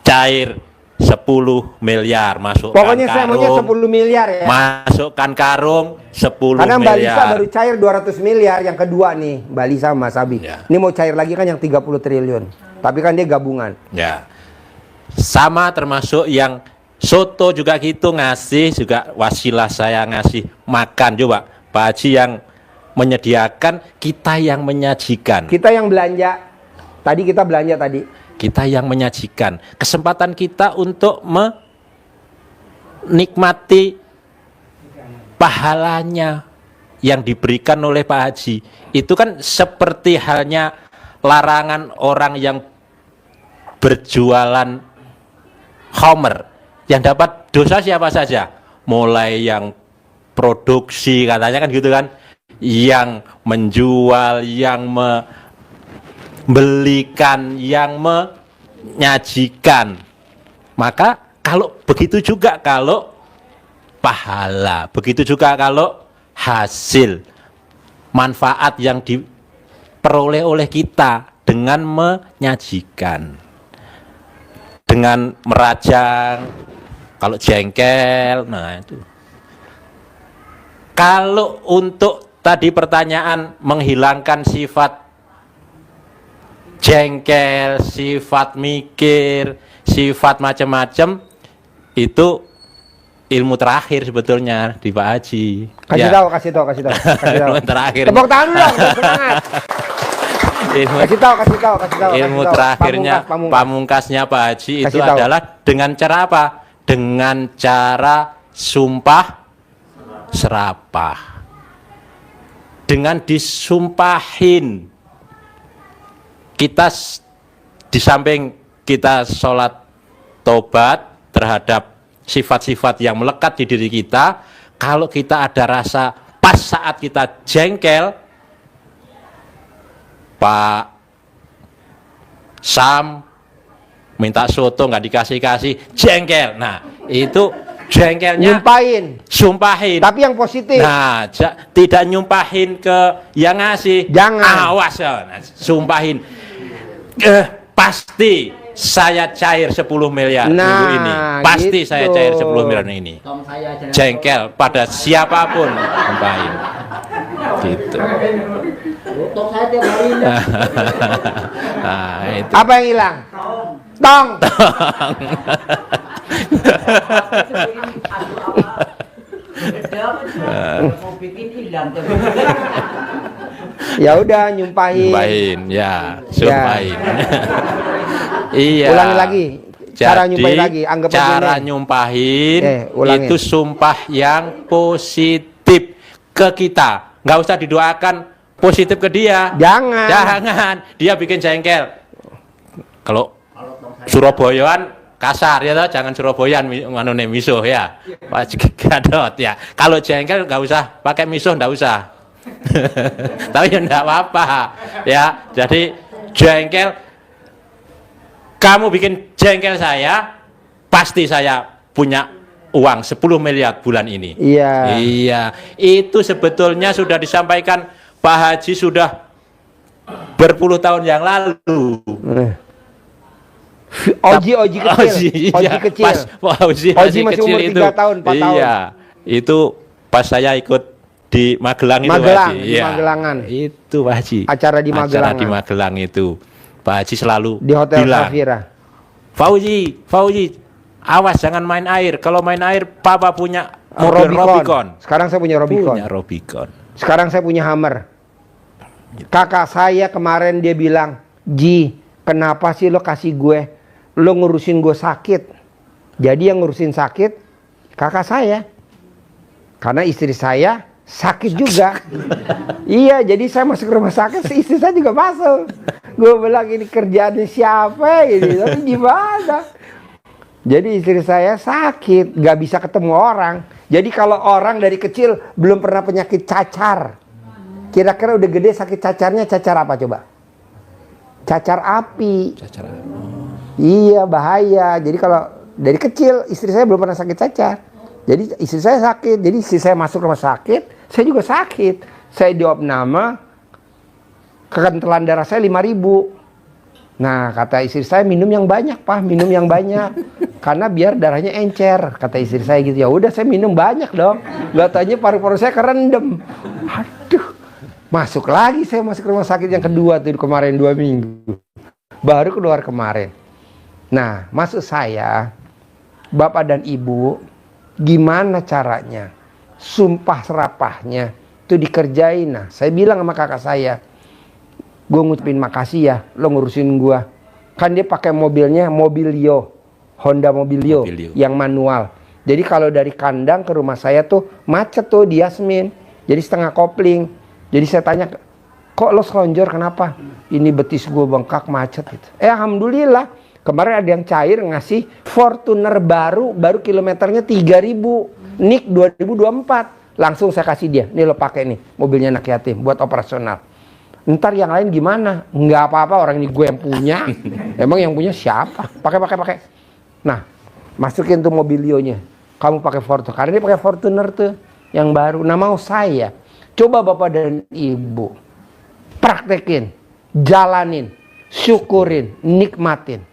[SPEAKER 3] cair 10 miliar, masukkan
[SPEAKER 1] Pokoknya saya maunya 10 miliar ya.
[SPEAKER 3] Masukkan karung 10
[SPEAKER 1] Karena Mbak Lisa
[SPEAKER 3] miliar.
[SPEAKER 1] baru cair 200 miliar yang kedua nih, Mbak Lisa sama Mas Abi.
[SPEAKER 3] Ya.
[SPEAKER 1] Ini mau cair lagi kan yang 30 triliun. Tapi kan dia gabungan.
[SPEAKER 3] Ya. Sama termasuk yang soto juga gitu, ngasih juga wasilah saya ngasih makan. Coba Pak Haji yang menyediakan, kita yang menyajikan.
[SPEAKER 1] Kita yang belanja. Tadi kita belanja tadi.
[SPEAKER 3] Kita yang menyajikan. Kesempatan kita untuk menikmati pahalanya yang diberikan oleh Pak Haji. Itu kan seperti halnya larangan orang yang berjualan khamr. Yang dapat dosa siapa saja? Mulai yang produksi, katanya kan gitu kan, yang menjual, yang membelikan, yang menyajikan. Maka kalau begitu juga kalau pahala, begitu juga kalau hasil, manfaat yang diperoleh oleh kita dengan menyajikan, dengan merajang, kalau jengkel, nah itu. Kalau untuk tadi pertanyaan menghilangkan sifat jengkel, sifat mikir, sifat macam-macam, itu ilmu terakhir sebetulnya di Pak Haji.
[SPEAKER 1] Kasih tahu.
[SPEAKER 3] Ilmu terakhir.
[SPEAKER 1] Tepuk tangan dulu dong, semangat. Kasih tahu.
[SPEAKER 3] Ilmu terakhirnya, pamungkasnya Pak Haji itu adalah dengan cara apa? Dengan cara sumpah serapah. Dengan disumpahin, kita di samping kita sholat tobat terhadap sifat-sifat yang melekat di diri kita, kalau kita ada rasa pas saat kita jengkel, Pak Sam, minta soto nggak dikasih-kasih, jengkel. Nah, itu jengkelnya
[SPEAKER 1] Nyumpahin.
[SPEAKER 3] sumpahin.
[SPEAKER 1] Tapi yang positif.
[SPEAKER 3] Nah, tidak nyumpahin ke yang ngasih.
[SPEAKER 1] Jangan.
[SPEAKER 3] Awas ya. Nah, sumpahin. Pasti saya cair 10 miliar
[SPEAKER 1] Nah,
[SPEAKER 3] minggu ini. Pasti
[SPEAKER 1] gitu.
[SPEAKER 3] saya cair 10 miliar ini. Jengkel pada siapapun sumpahin. Gitu. Nah, itu.
[SPEAKER 1] Apa yang hilang? Tong. Ya udah nyumpahin.
[SPEAKER 3] Sumpahin, ya, sumpahin. Iya.
[SPEAKER 1] Ulangi lagi. Cara nyumpahin lagi, anggap aja
[SPEAKER 3] cara
[SPEAKER 1] nih.
[SPEAKER 3] nyumpahin
[SPEAKER 1] ulangin.
[SPEAKER 3] itu sumpah yang positif ke kita. Nggak usah didoakan positif ke dia.
[SPEAKER 1] Jangan.
[SPEAKER 3] Jangan. Dia bikin jengkel. Kalau Surabayaan kasar ya toh, jangan Surabayaan manune misuh ya. Pas gadot ya. Kalau jengkel nggak usah pakai misuh, nggak usah. Tapi ya enggak apa-apa ya. Jadi jengkel, kamu bikin jengkel saya, pasti saya punya uang 10 miliar bulan ini.
[SPEAKER 1] Iya.
[SPEAKER 3] Iya, itu sebetulnya sudah disampaikan Pak Haji sudah berpuluh tahun yang lalu.
[SPEAKER 1] Oji kecil. Oji
[SPEAKER 3] iya,
[SPEAKER 1] kecil.
[SPEAKER 3] Pas Pak Oji
[SPEAKER 1] Oji masih
[SPEAKER 3] kecil
[SPEAKER 1] umur 3 tahun, 4 tahun.
[SPEAKER 3] Iya, itu pas saya ikut di Magelang itu
[SPEAKER 1] Magelang,
[SPEAKER 3] Pak Haji.
[SPEAKER 1] di
[SPEAKER 3] Iya.
[SPEAKER 1] Magelangan.
[SPEAKER 3] Itu Pak Haji.
[SPEAKER 1] Acara di
[SPEAKER 3] Acara
[SPEAKER 1] Magelangan.
[SPEAKER 3] di Magelang itu. Pak Haji selalu
[SPEAKER 1] Di Hotel
[SPEAKER 3] bilang,
[SPEAKER 1] Safira.
[SPEAKER 3] Fauzi, awas jangan main air. Kalau main air, Papa punya mobil Robicon.
[SPEAKER 1] Sekarang saya punya Robicon.
[SPEAKER 3] Punya Robicon.
[SPEAKER 1] Sekarang saya punya Hammer. Kakak saya kemarin dia bilang, Ji, kenapa sih lo kasih gue? Lo ngurusin gue sakit. Jadi yang ngurusin sakit kakak saya. Karena istri saya sakit juga. Iya, jadi saya masuk rumah sakit, istri saya juga masuk. Gue bilang ini kerjaannya siapa ini? Tapi gimana? Jadi istri saya sakit, gak bisa ketemu orang. Jadi kalau orang dari kecil belum pernah penyakit cacar, kira-kira udah gede sakit cacarnya cacar apa coba? Cacar api.
[SPEAKER 3] Cacar.
[SPEAKER 1] Iya, bahaya. Jadi kalau dari kecil istri saya belum pernah sakit cacar. Jadi istri saya sakit. Jadi istri saya masuk rumah sakit, saya juga sakit. Saya diopname, kekentelan darah saya 5.000. Nah, kata istri saya minum yang banyak, Pak, minum yang banyak. Karena biar darahnya encer, kata istri saya gitu. Ya udah saya minum banyak dong. Gak tanya paru-paru saya kerendam. Aduh. Masuk lagi saya masuk rumah sakit yang kedua tuh kemarin 2 minggu. Baru keluar kemarin. Nah, maksud saya, Bapak dan Ibu, gimana caranya sumpah serapahnya itu dikerjain. Nah, saya bilang sama kakak saya, gue ngucapin makasih ya, lo ngurusin gue. Kan dia pakai mobilnya Mobilio, Honda Mobilio, yang manual. Jadi kalau dari kandang ke rumah saya tuh macet tuh di Yasmin, jadi setengah kopling. Jadi saya tanya, kok lo selonjor kenapa? Ini betis gue bengkak macet gitu. Alhamdulillah. Kemarin ada yang cair ngasih Fortuner baru kilometernya 3.000, NIK 2024. Langsung saya kasih dia, nih lo pakai nih, mobilnya anak yatim buat operasional. Ntar yang lain gimana? Nggak apa-apa, orang ini gue yang punya. Emang yang punya siapa? Pakai. Nah, masukin tuh mobilionya. Kamu pakai Fortuner, karena dia pakai Fortuner tuh yang baru. Nah, mau saya, coba Bapak dan Ibu praktekin, jalanin, syukurin, nikmatin.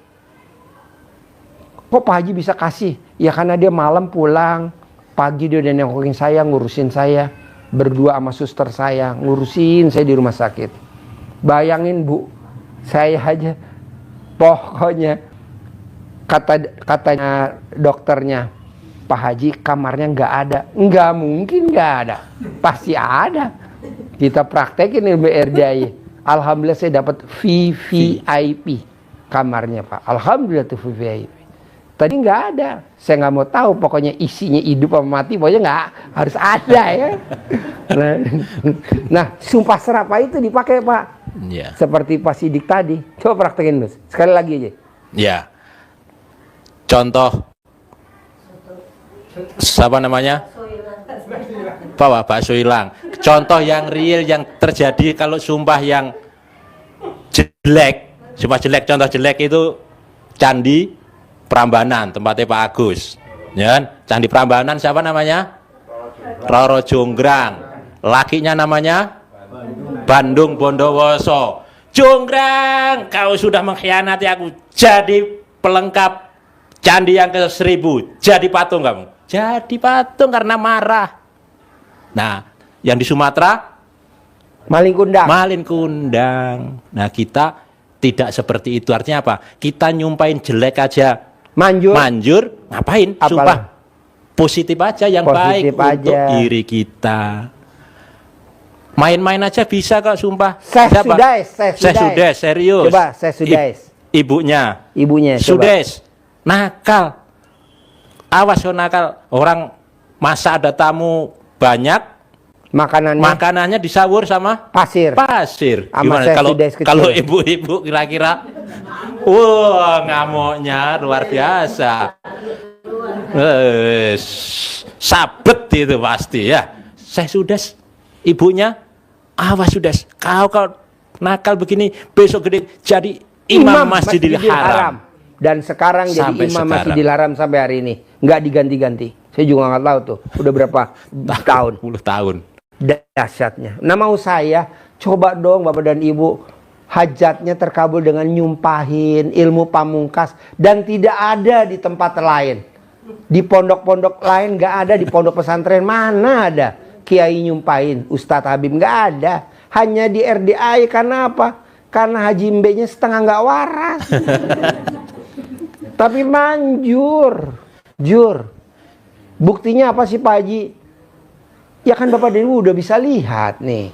[SPEAKER 1] Kok Pak Haji bisa kasih? Ya karena dia malam pulang, pagi dia udah nengokin saya, ngurusin saya, berdua sama suster saya, ngurusin saya di rumah sakit. Bayangin Bu, saya aja, pokoknya katanya dokternya, Pak Haji kamarnya nggak ada. Nggak mungkin nggak ada, pasti ada. Kita praktekin ilmu RDI. Alhamdulillah saya dapat VVIP kamarnya Pak. Alhamdulillah tuh VVIP. Tadi nggak ada, saya nggak mau tahu. Pokoknya isinya hidup apa mati, pokoknya nggak harus ada ya. Nah, sumpah serapah itu dipakai Pak.
[SPEAKER 3] Ya.
[SPEAKER 1] Seperti Pak Sidik tadi. Coba praktekin Mas. Sekali lagi aja.
[SPEAKER 3] Ya. Contoh. Siapa namanya? Bakso hilang. Contoh yang real yang terjadi kalau sumpah yang jelek. Sumpah jelek, contoh jelek itu Candi Prambanan, tempatnya Pak Agus. Ya kan? Candi Prambanan siapa namanya? Roro Jonggrang. Lakinya namanya Bandung Bondowoso. Jonggrang, kau sudah mengkhianati aku. Jadi pelengkap candi yang ke-1000. Jadi patung kamu. Jadi patung karena marah. Nah, yang di Sumatera
[SPEAKER 1] Malin kundang.
[SPEAKER 3] Malin kundang. Nah, kita tidak seperti itu. Artinya apa? Kita nyumpain jelek aja. Manjur, ngapain?
[SPEAKER 1] Apalah.
[SPEAKER 3] Sumpah positif aja yang
[SPEAKER 1] Positif
[SPEAKER 3] baik untuk
[SPEAKER 1] aja.
[SPEAKER 3] diri kita. Main-main aja bisa kok, sumpah.
[SPEAKER 1] Saya
[SPEAKER 3] Siapa?
[SPEAKER 1] sudah.
[SPEAKER 3] Sudes, serius.
[SPEAKER 1] Coba, saya sudes.
[SPEAKER 3] Ibunya.
[SPEAKER 1] Ibunya, coba.
[SPEAKER 3] Sudes. Nakal. Awas yo nakal. Orang masa ada tamu banyak, makanannya disawur sama
[SPEAKER 1] pasir.
[SPEAKER 3] Gimana
[SPEAKER 1] Sama saya
[SPEAKER 3] kalau
[SPEAKER 1] sudes kecil.
[SPEAKER 3] kalau ibu-ibu kira-kira wah, ngamuknya luar biasa. Sabet itu pasti ya. Saya sudes, ibunya awas sudes. Kau nakal begini besok gede jadi imam Masjidil Haram.
[SPEAKER 1] Dan sekarang
[SPEAKER 3] Sampai
[SPEAKER 1] jadi imam
[SPEAKER 3] sekarang.
[SPEAKER 1] Masjidil Haram sampai hari ini. Nggak diganti-ganti. Saya juga nggak tahu tuh. Udah berapa tahun.
[SPEAKER 3] 10 tahun.
[SPEAKER 1] Dahsyatnya. Nah, mau saya coba dong Bapak dan Ibu, hajatnya terkabul dengan nyumpahin ilmu pamungkas, dan tidak ada di tempat lain. Di pondok-pondok lain nggak ada, di pondok pesantren mana ada kiai nyumpahin, Ustadz Habib nggak ada. Hanya di RDI. Karena apa? Karena Haji Mbenya setengah nggak waras. Tapi manjur, jur. Buktinya apa sih Pak Haji? Ya kan Bapak dan Ibu udah bisa lihat nih.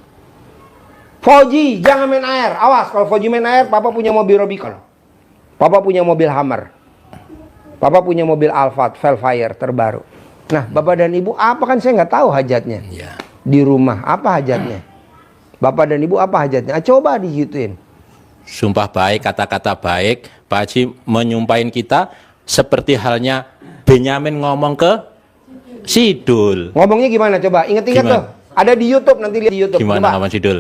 [SPEAKER 1] Fauji, jangan main air. Awas, kalau Fauji main air, Papa punya mobil Rubicon. Papa punya mobil Hammer. Papa punya mobil Alphard Velfire terbaru. Nah, Bapak dan Ibu, apa kan saya nggak tahu hajatnya.
[SPEAKER 3] Ya.
[SPEAKER 1] Di rumah, apa hajatnya? Bapak dan Ibu, apa hajatnya? Coba digituin.
[SPEAKER 3] Sumpah baik, kata-kata baik, Pak Haji menyumpahin kita seperti halnya Benyamin ngomong ke Sidul.
[SPEAKER 1] Ngomongnya gimana coba? Ingat-ingat
[SPEAKER 3] Gimana?
[SPEAKER 1] tuh. Ada di YouTube, nanti lihat di YouTube.
[SPEAKER 3] Gimana
[SPEAKER 1] Coba.
[SPEAKER 3] ngomong Sidul?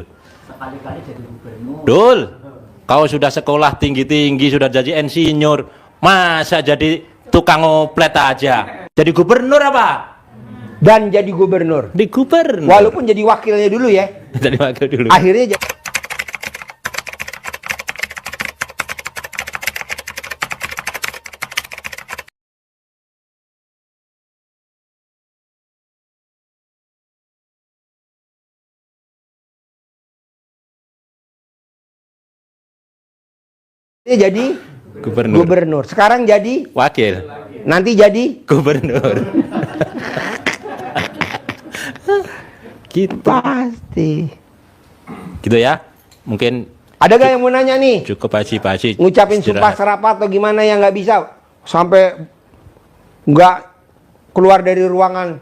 [SPEAKER 3] Dul, kau sudah sekolah tinggi-tinggi, sudah jadi insinyur, masa jadi tukang oplet aja? Jadi gubernur apa?
[SPEAKER 1] Dan jadi gubernur.
[SPEAKER 3] Di gubernur.
[SPEAKER 1] Walaupun jadi wakilnya dulu ya.
[SPEAKER 3] Jadi wakil dulu.
[SPEAKER 1] Akhirnya jadi gubernur. Sekarang jadi
[SPEAKER 3] Wakil.
[SPEAKER 1] nanti jadi
[SPEAKER 3] Gubernur. Gitu.
[SPEAKER 1] pasti.
[SPEAKER 3] Gitu ya. Mungkin
[SPEAKER 1] Ada gak yang mau nanya nih?
[SPEAKER 3] cukup Pak Haji.
[SPEAKER 1] Ngucapin sumpah
[SPEAKER 3] Istirahat.
[SPEAKER 1] serapah atau gimana yang nggak bisa sampai nggak keluar dari ruangan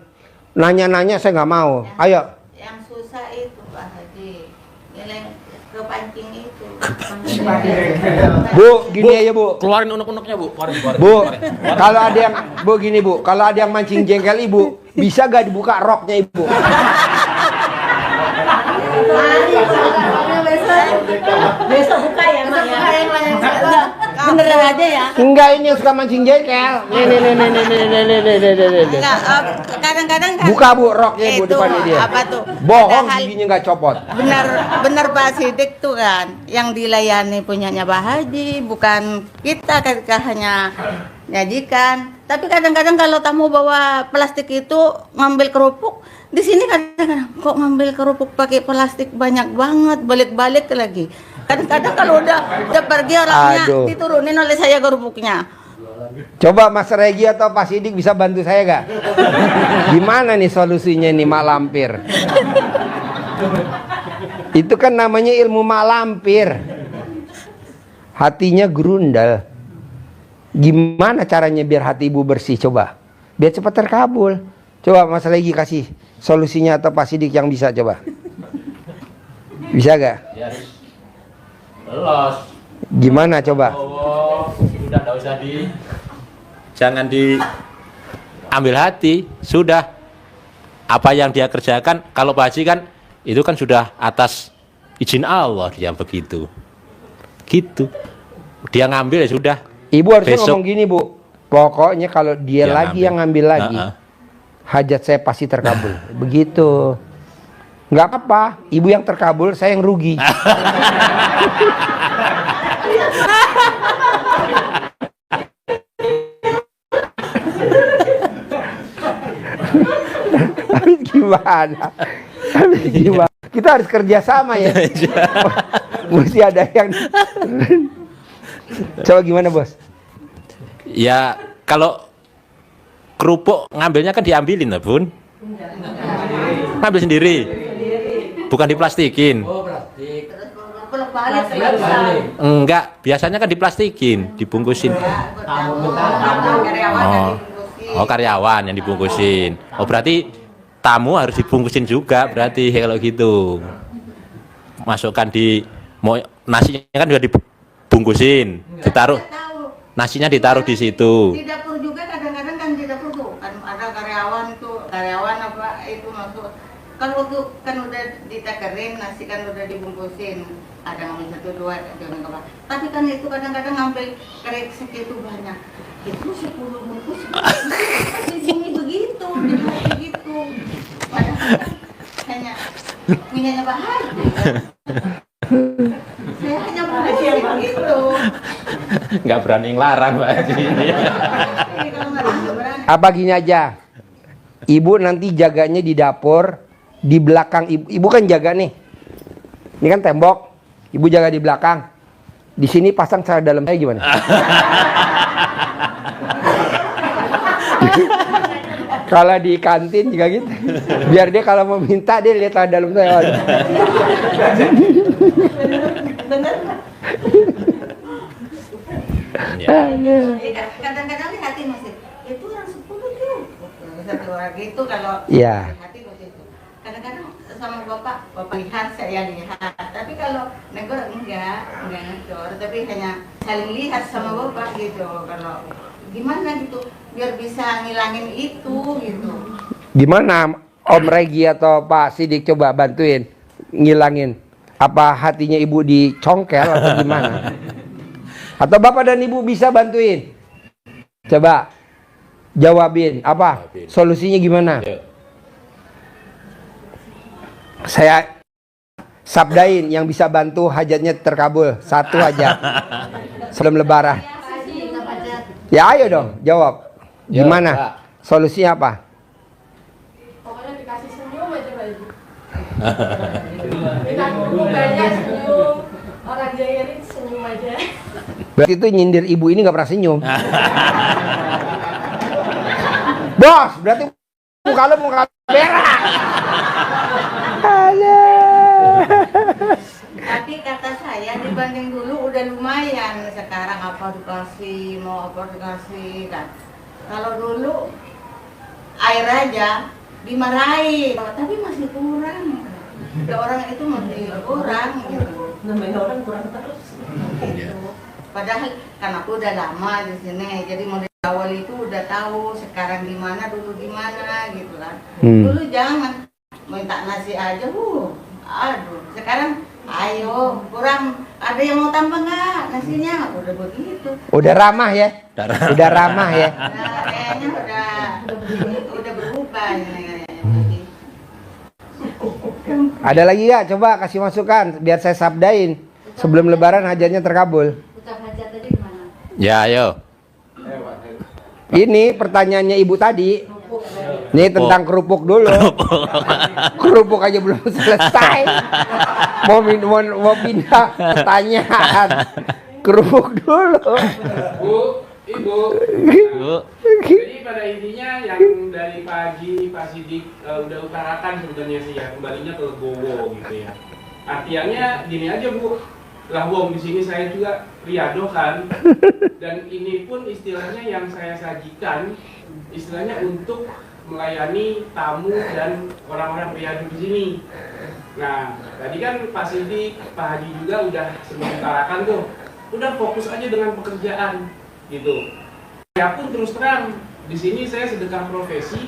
[SPEAKER 1] nanya-nanya, saya nggak mau. Ayo.
[SPEAKER 7] Yang susah itu Pak Haji, yang kepancing itu.
[SPEAKER 1] Bu, gini aja Bu.
[SPEAKER 9] Keluarin unek-uneknya, Bu. Keluarin.
[SPEAKER 1] Bu, kalau ada yang Bu gini Bu, kalau ada yang mancing jengkel Ibu, bisa gak dibuka roknya Ibu?
[SPEAKER 7] Besok buka ya Mak ya. Beneran aja ya.
[SPEAKER 1] Enggak, ini yang suka mancing jengkel. Nih.
[SPEAKER 7] Enggak, kadang-kadang kan
[SPEAKER 1] Buka Bu roknya Bu
[SPEAKER 7] itu,
[SPEAKER 1] depannya dia.
[SPEAKER 7] apa tuh?
[SPEAKER 1] Bohong
[SPEAKER 7] Padahal
[SPEAKER 1] giginya nggak copot.
[SPEAKER 7] benar Pak Sidik tuh kan yang dilayani punyanya Pak Haji, bukan kita ketika hanya nyajikan. Tapi kadang-kadang kalau tamu bawa plastik itu ngambil kerupuk, di sini kadang-kadang kok ngambil kerupuk pakai plastik banyak banget, balik-balik lagi. Kadang-kadang kalau udah pergi orangnya
[SPEAKER 1] Aduh.
[SPEAKER 7] diturunin oleh saya kerupuknya.
[SPEAKER 1] Coba Mas Regi atau Pak Sidik bisa bantu saya gak? Gimana nih solusinya nih mak lampir? Itu kan namanya ilmu mak lampir. Hatinya gerundal. Gimana caranya biar hati ibu bersih? Coba. Biar cepat terkabul. Coba Mas Regi kasih solusinya atau Pak Sidik yang bisa coba. Bisa gak?
[SPEAKER 3] Los.
[SPEAKER 1] Gimana coba?
[SPEAKER 3] Sudah enggak usah jangan diambil hati, sudah. Apa yang dia kerjakan, kalau Pak Haji kan itu kan sudah atas izin Allah dia begitu. Gitu. Dia ngambil ya sudah,
[SPEAKER 1] Ibu harusnya
[SPEAKER 3] Besok.
[SPEAKER 1] ngomong gini, Bu. Pokoknya kalau dia
[SPEAKER 3] Dia
[SPEAKER 1] lagi
[SPEAKER 3] ngambil.
[SPEAKER 1] yang ngambil lagi, hajat saya pasti terkabul. Begitu. Nggak apa-apa, ibu yang terkabul, saya yang rugi. Habis gimana? Habis gimana? Kita harus kerjasama ya. Mesti ada yang. Coba gimana, Bos?
[SPEAKER 3] Ya kalau kerupuk ngambilnya kan diambilin lah, Bun. Ngambil sendiri. Bukan diplastikin.
[SPEAKER 7] Balik selesai.
[SPEAKER 3] Enggak, biasanya kan diplastikin, dibungkusin. Oh, karyawan yang dibungkusin. Oh, berarti tamu harus dibungkusin juga berarti kalau gitu. Masukkan di nasinya kan juga dibungkusin, ditaruh. Nasinya ditaruh di situ.
[SPEAKER 7] Di dapur juga kadang-kadang kan di dapur tuh kan ada karyawan apa itu masuk. Kalau tuh kan udah ditakerin nasi kan udah dibungkusin. Ada ngambil 1, 2, jangan apa. Tapi kan itu kadang-kadang ngambil kerek segitu banyak. Itu 10 bungkus. Di sini begitu, di luar begitu. Padahal hanya punyanya bahagia. Saya hanya bahagia begitu.
[SPEAKER 3] Nggak berani ngelarang, Mbak Haji.
[SPEAKER 1] Apa gini aja, ibu nanti jaganya di dapur, di belakang ibu kan jaga nih. Ini kan tembok, ibu jaga di belakang. Di sini pasang celana dalam saya gimana? Kalau di kantin juga gitu. Biar dia kalau mau minta dia lihat celana dalam saya.
[SPEAKER 7] Kadang-kadang hati masih itu orang 10 tuh. Satu orang gitu kalau
[SPEAKER 1] Iya.
[SPEAKER 7] hati masih itu. Kadang-kadang sama bapak lihat saya lihat. Tapi kalau negor enggak negor, tapi hanya saling lihat sama bapak gitu. Kalau gimana gitu biar bisa ngilangin itu gitu.
[SPEAKER 1] Gimana Om Regi atau Pak Sidik coba bantuin ngilangin. Apa hatinya ibu dicongkel atau gimana? Atau bapak dan ibu bisa bantuin? Coba jawabin apa? Solusinya gimana? Saya sabdain yang bisa bantu hajatnya terkabul. Satu aja sebelum lebaran. Ya ayo dong jawab. Gimana? Solusinya apa?
[SPEAKER 2] Pokoknya dikasih senyum aja Pak Haji. Kita banyak senyum, orang jayarin senyum aja.
[SPEAKER 1] Berarti itu nyindir ibu ini nggak pernah senyum. Bos, berarti muka lu muka merah. Halo.
[SPEAKER 7] Tapi kata saya dibanding dulu udah lumayan. Sekarang apa dikasih, mau apa dikasih kan. Kalau dulu air aja dimarahin, tapi masih kurang. Ya, orang itu masih kurang gitu.
[SPEAKER 2] Namanya orang kurang terus.
[SPEAKER 7] Gitu. Padahal kan aku udah lama di sini, jadi model awal itu udah tahu sekarang di mana dulu di mana gitu kan. Dulu jangan minta nasi aja, aduh. Sekarang ayo kurang, ada yang mau tambah nggak nasinya? Udah begitu.
[SPEAKER 1] Udah ramah ya? Udah ramah ya?
[SPEAKER 7] Nah, kayaknya udah berubah.
[SPEAKER 1] Ada lagi ya? Coba kasih masukan biar saya sabdain sebelum lebaran hajatnya terkabul.
[SPEAKER 7] Ucap hajat tadi gimana?
[SPEAKER 3] Ya, ayo.
[SPEAKER 1] Ini pertanyaannya ibu tadi. Ini tentang kerupuk dulu. Kerupuk aja belum selesai. Mau pindah pertanyaan. Kerupuk dulu.
[SPEAKER 10] Ibu. Jadi pada intinya yang dari Pak Haji, Pak Sidik udah utarakan sebenarnya sih ya, kembalinya ke Gowo gitu ya. Artiannya gini aja Bu, lah wong di sini saya juga riado kan, dan ini pun istilahnya yang saya sajikan, istilahnya untuk melayani tamu dan orang-orang riado di sini. Nah, tadi kan Pak Sidik, Pak Haji juga udah utarakan tuh, udah fokus aja dengan pekerjaan. Gitu. Saya pun terus terang di sini saya sedekah profesi,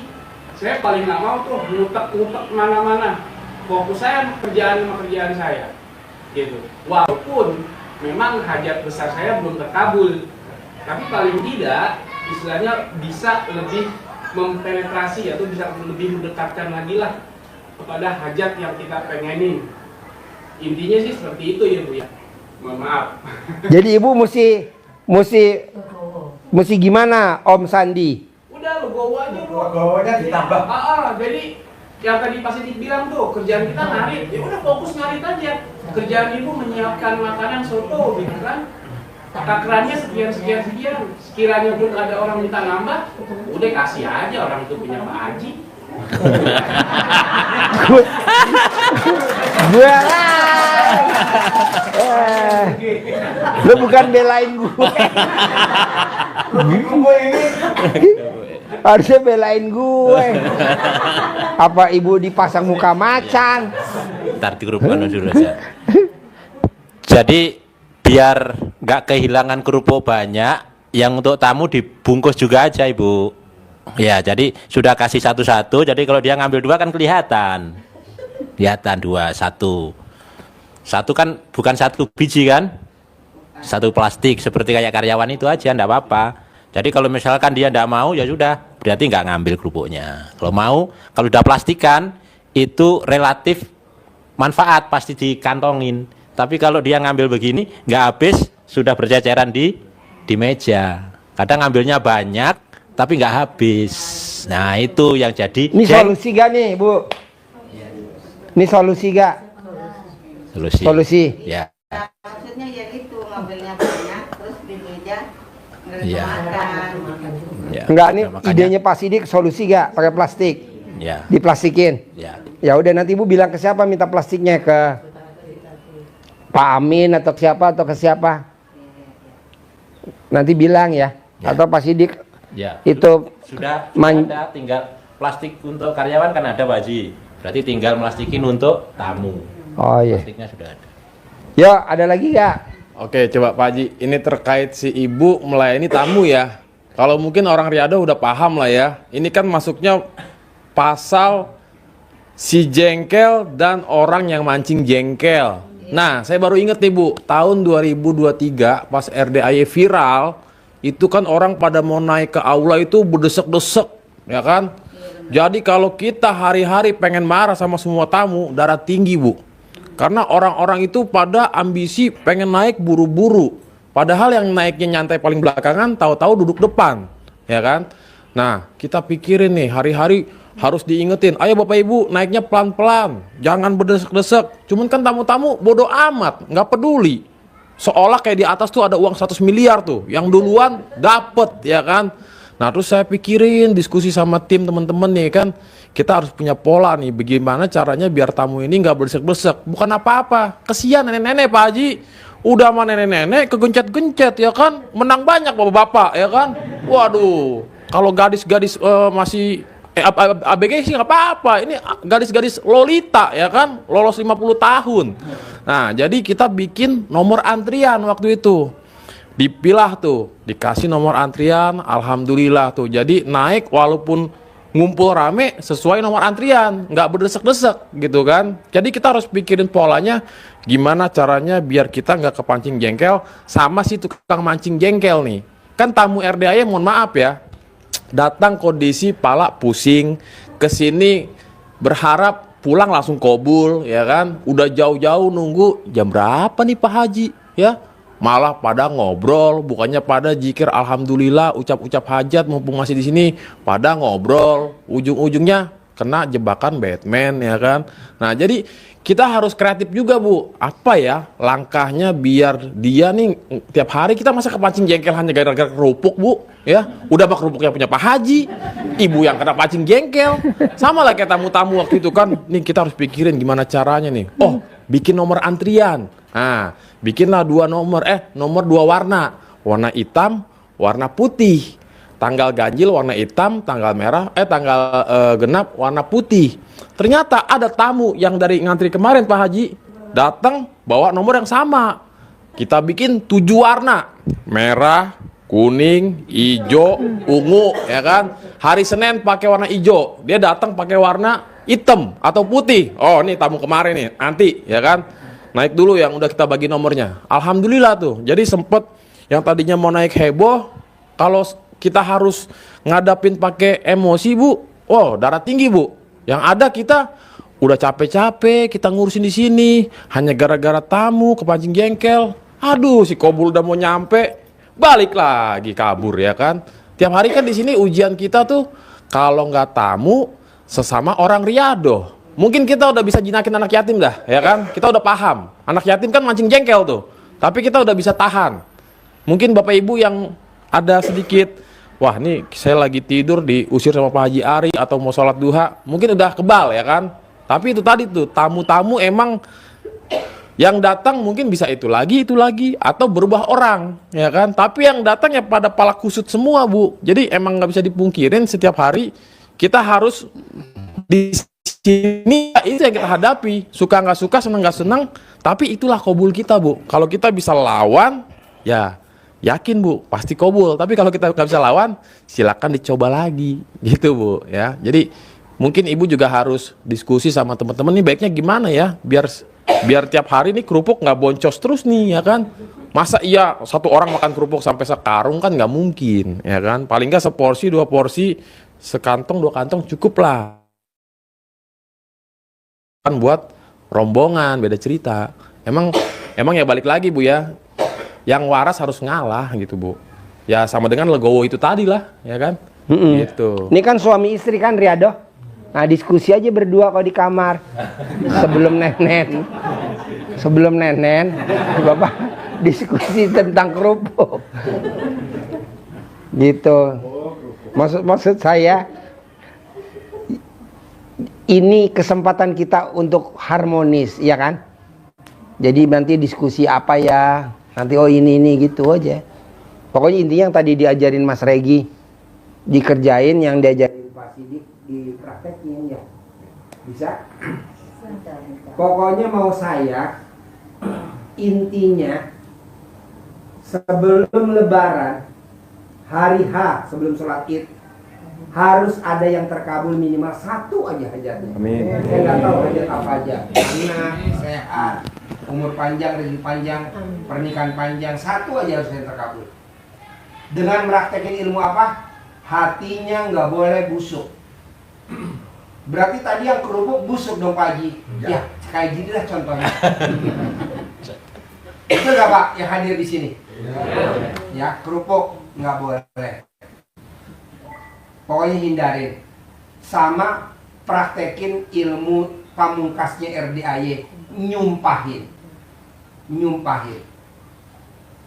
[SPEAKER 10] saya paling nggak mau tuh ngutek mana-mana. Fokus saya kerjaan sama kerjaan saya, gitu. Walaupun memang hajat besar saya belum terkabul, tapi paling tidak istilahnya bisa lebih mempenetrasi atau bisa lebih mendekatkan lagi lah kepada hajat yang kita pengenin. Intinya sih seperti itu ya Bu ya. Mohon maaf.
[SPEAKER 1] Jadi ibu mesti gimana Om Sandi?
[SPEAKER 10] Udah lo gowo aja Bu. Gowonya ditambah. Jadi yang tadi Pak Sidik bilang tuh kerjaan kita ngarit, ya udah fokus ngarit aja. Kerjaan ibu menyiapkan makanan soto gitu kan. Takarannya sekian. Sekiranya pun ada orang minta nambah, udah kasih aja, orang itu punya Pak Haji.
[SPEAKER 1] Gua lu bukan belain gue. Harusnya belain gue. Apa ibu dipasang muka macan?
[SPEAKER 3] Ntar dikerupkan dulu aja. Jadi biar nggak kehilangan kerupuk banyak, yang untuk tamu dibungkus juga aja ibu. Ya, jadi sudah kasih satu-satu. Jadi kalau dia ngambil 2 kan kelihatan 2, 1. Satu kan bukan 1 biji kan? 1 plastik seperti kayak karyawan itu aja, enggak apa-apa. Jadi kalau misalkan dia enggak mau ya sudah, berarti nggak ngambil kerupuknya. Kalau mau, kalau udah plastikan itu relatif manfaat pasti dikantongin. Tapi kalau dia ngambil begini nggak habis, sudah berceceran di meja. Kadang ngambilnya banyak tapi nggak habis. Nah itu yang jadi.
[SPEAKER 1] Ini solusi gak nih Bu? Ini solusi gak? Solusi.
[SPEAKER 3] Ya.
[SPEAKER 7] Maksudnya ya gitu, ngambilnya banyak terus di meja nggak
[SPEAKER 3] Iya.
[SPEAKER 7] makan.
[SPEAKER 3] Ya.
[SPEAKER 1] Enggak, nih
[SPEAKER 3] Makanya-
[SPEAKER 1] idenya Pak Sidik solusi gak? Pakai plastik.
[SPEAKER 3] Ya.
[SPEAKER 1] Diplastikin.
[SPEAKER 3] Ya.
[SPEAKER 1] Ya udah, nanti ibu bilang ke siapa minta plastiknya, ke Pak Amin atau ke siapa? Nanti bilang ya. Atau Pak Sidik
[SPEAKER 3] Ya.
[SPEAKER 1] itu
[SPEAKER 3] Sudah
[SPEAKER 1] Man-
[SPEAKER 3] ada, tinggal plastik untuk karyawan kan ada Pak Haji. Berarti tinggal plastikin untuk tamu.
[SPEAKER 1] Oh iya.
[SPEAKER 3] Plastiknya sudah ada.
[SPEAKER 1] Yo, ada lagi gak?
[SPEAKER 9] Oke, coba Pak Haji, ini terkait si ibu melayani tamu ya. Kalau mungkin orang Riado udah paham lah ya. Ini kan masuknya pasal si jengkel dan orang yang mancing jengkel. Nah, saya baru inget nih Bu, tahun 2023 pas RDAY viral, itu kan orang pada mau naik ke aula itu berdesek-desek, ya kan? Jadi kalau kita hari-hari pengen marah sama semua tamu, darah tinggi Bu. Karena orang-orang itu pada ambisi pengen naik buru-buru. Padahal yang naiknya nyantai paling belakangan, tahu-tahu duduk depan, ya kan? Nah, kita pikirin nih, hari-hari harus diingetin, ayo Bapak Ibu naiknya pelan-pelan, jangan berdesek-desek. Cuman kan tamu-tamu bodoh amat, nggak peduli. Seolah kayak di atas tuh ada uang 100 miliar tuh, yang duluan dapet, ya kan? Nah, terus saya pikirin, diskusi sama tim teman-teman nih kan, kita harus punya pola nih, bagaimana caranya biar tamu ini nggak berdesek-desek. Bukan apa-apa, kesian nenek-nenek Pak Haji. Udah sama nenek-nenek kegencet-gencet ya kan, menang banyak bapak-bapak ya kan. Waduh, kalau gadis-gadis masih ABG sih nggak apa-apa. Ini gadis-gadis lolita ya kan, lolos 50 tahun. Nah, jadi kita bikin nomor antrian waktu itu. Dipilah tuh, dikasih nomor antrian, alhamdulillah tuh. Jadi naik walaupun ngumpul rame sesuai nomor antrian, nggak berdesek-desek gitu kan. Jadi kita harus pikirin polanya gimana caranya biar kita nggak kepancing jengkel sama si tukang mancing jengkel nih. Kan tamu RDAY mohon maaf ya, datang kondisi pala pusing, kesini berharap pulang langsung kobul ya kan. Udah jauh-jauh nunggu jam berapa nih Pak Haji ya. Malah pada ngobrol, bukannya pada zikir alhamdulillah, ucap-ucap hajat mumpung masih di sini, pada ngobrol, ujung-ujungnya kena jebakan Batman ya kan. Nah, jadi kita harus kreatif juga Bu. Apa ya langkahnya biar dia nih tiap hari kita masa kepancing jengkel hanya gara-gara kerupuk Bu ya. Udah mah kerupuk yang punya Pak Haji, ibu yang kena pancing jengkel. Sama lah kayak tamu-tamu waktu itu kan. Nih kita harus pikirin gimana caranya nih. Oh, bikin nomor antrian. Nah, bikinlah 2 nomor, nomor 2 warna. Warna hitam, warna putih. Tanggal ganjil warna hitam, tanggal merah, tanggal genap warna putih. Ternyata ada tamu yang dari ngantri kemarin Pak Haji datang bawa nomor yang sama. Kita bikin 7 warna. Merah, kuning, hijau, ungu, ya kan? Hari Senin pakai warna hijau, dia datang pakai warna hitam atau putih. Oh, ini tamu kemarin nih, nanti, ya kan? Naik dulu yang udah kita bagi nomornya. Alhamdulillah tuh. Jadi sempet yang tadinya mau naik heboh Kalau kita harus ngadapin pakai emosi, Bu, oh darah tinggi, Bu. Yang ada kita udah capek-capek kita ngurusin di sini hanya gara-gara tamu kepancing jengkel. Aduh, si Kobul udah mau nyampe, balik lagi kabur ya kan. Tiap hari kan di sini ujian kita tuh kalau nggak tamu sesama orang riado. Mungkin kita udah bisa jinakin anak yatim dah, ya kan? Kita udah paham. Anak yatim kan mancing jengkel tuh. Tapi kita udah bisa tahan. Mungkin Bapak Ibu yang ada sedikit, wah nih saya lagi tidur diusir sama Pak Haji Ari atau mau sholat duha, mungkin udah kebal ya kan? Tapi itu tadi tuh, tamu-tamu emang yang datang mungkin bisa itu lagi, atau berubah orang, ya kan? Tapi yang datang ya pada pala kusut semua, Bu. Jadi emang nggak bisa dipungkirin setiap hari kita harus di sini, itu yang kita hadapi. Suka nggak suka, senang nggak senang, tapi itulah kobul kita, Bu. Kalau kita bisa lawan, ya yakin, Bu, pasti kobul. Tapi kalau kita nggak bisa lawan, silakan dicoba lagi, gitu, Bu. Ya, jadi mungkin Ibu juga harus diskusi sama teman-teman nih, baiknya gimana ya, biar tiap hari nih kerupuk nggak boncos terus nih, ya kan? Masa iya satu orang makan kerupuk sampai sekarung kan nggak mungkin, ya kan? Paling nggak seporsi, 2 porsi, sekantong 2 kantong cukup lah. Kan buat rombongan, beda cerita. Emang ya balik lagi, Bu, ya. Yang waras harus ngalah gitu, Bu. Ya sama dengan legowo itu tadi lah, ya kan? Gitu.
[SPEAKER 1] Ini kan suami istri kan, Riado. Nah, diskusi aja berdua kalau di kamar. Sebelum nenen, Bapak diskusi tentang kerupuk. Gitu. Maksud saya, ini kesempatan kita untuk harmonis, ya kan? Jadi nanti diskusi apa ya? Nanti oh ini gitu aja. Pokoknya intinya yang tadi diajarin Mas Regi, dikerjain, yang diajarin Pak Sidik dipraktekin ya. Bisa? Pokoknya mau saya, intinya sebelum Lebaran, hari H sebelum sholat Id, harus ada yang terkabul minimal 1 aja hajatnya.
[SPEAKER 9] Amin.
[SPEAKER 1] Saya nggak tahu hajat apa aja. Anak, sehat, umur panjang, rezeki panjang, pernikahan panjang, 1 aja harus yang terkabul. Dengan meraktekin ilmu apa? Hatinya nggak boleh busuk. Berarti tadi yang kerupuk busuk dong Pak Haji. Ya, kayak gini lah contohnya. Betul nggak Pak yang hadir di sini? Ya, kerupuk nggak boleh. Pokoknya hindarin. Sama praktekin ilmu pamungkasnya RDAY, nyumpahin.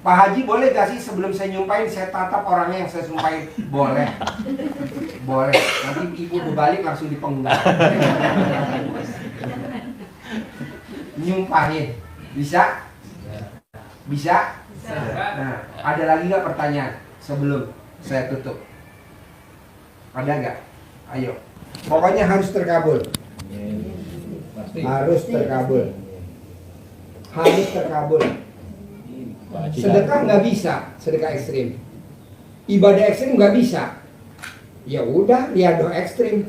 [SPEAKER 1] Pak Haji boleh gak sih sebelum saya nyumpahin saya tatap orangnya yang saya sumpahin? Boleh. Boleh. Nanti ibu berbalik langsung dipenggal. Nyumpahin. Bisa? Bisa? Nah, ada lagi gak pertanyaan sebelum saya tutup? Ada gak? Ayo. Pokoknya harus terkabul. Harus terkabul. Harus terkabul. Sedekah nggak bisa, sedekah ekstrim. Ibadah ekstrim nggak bisa. Ya udah, riado ekstrim.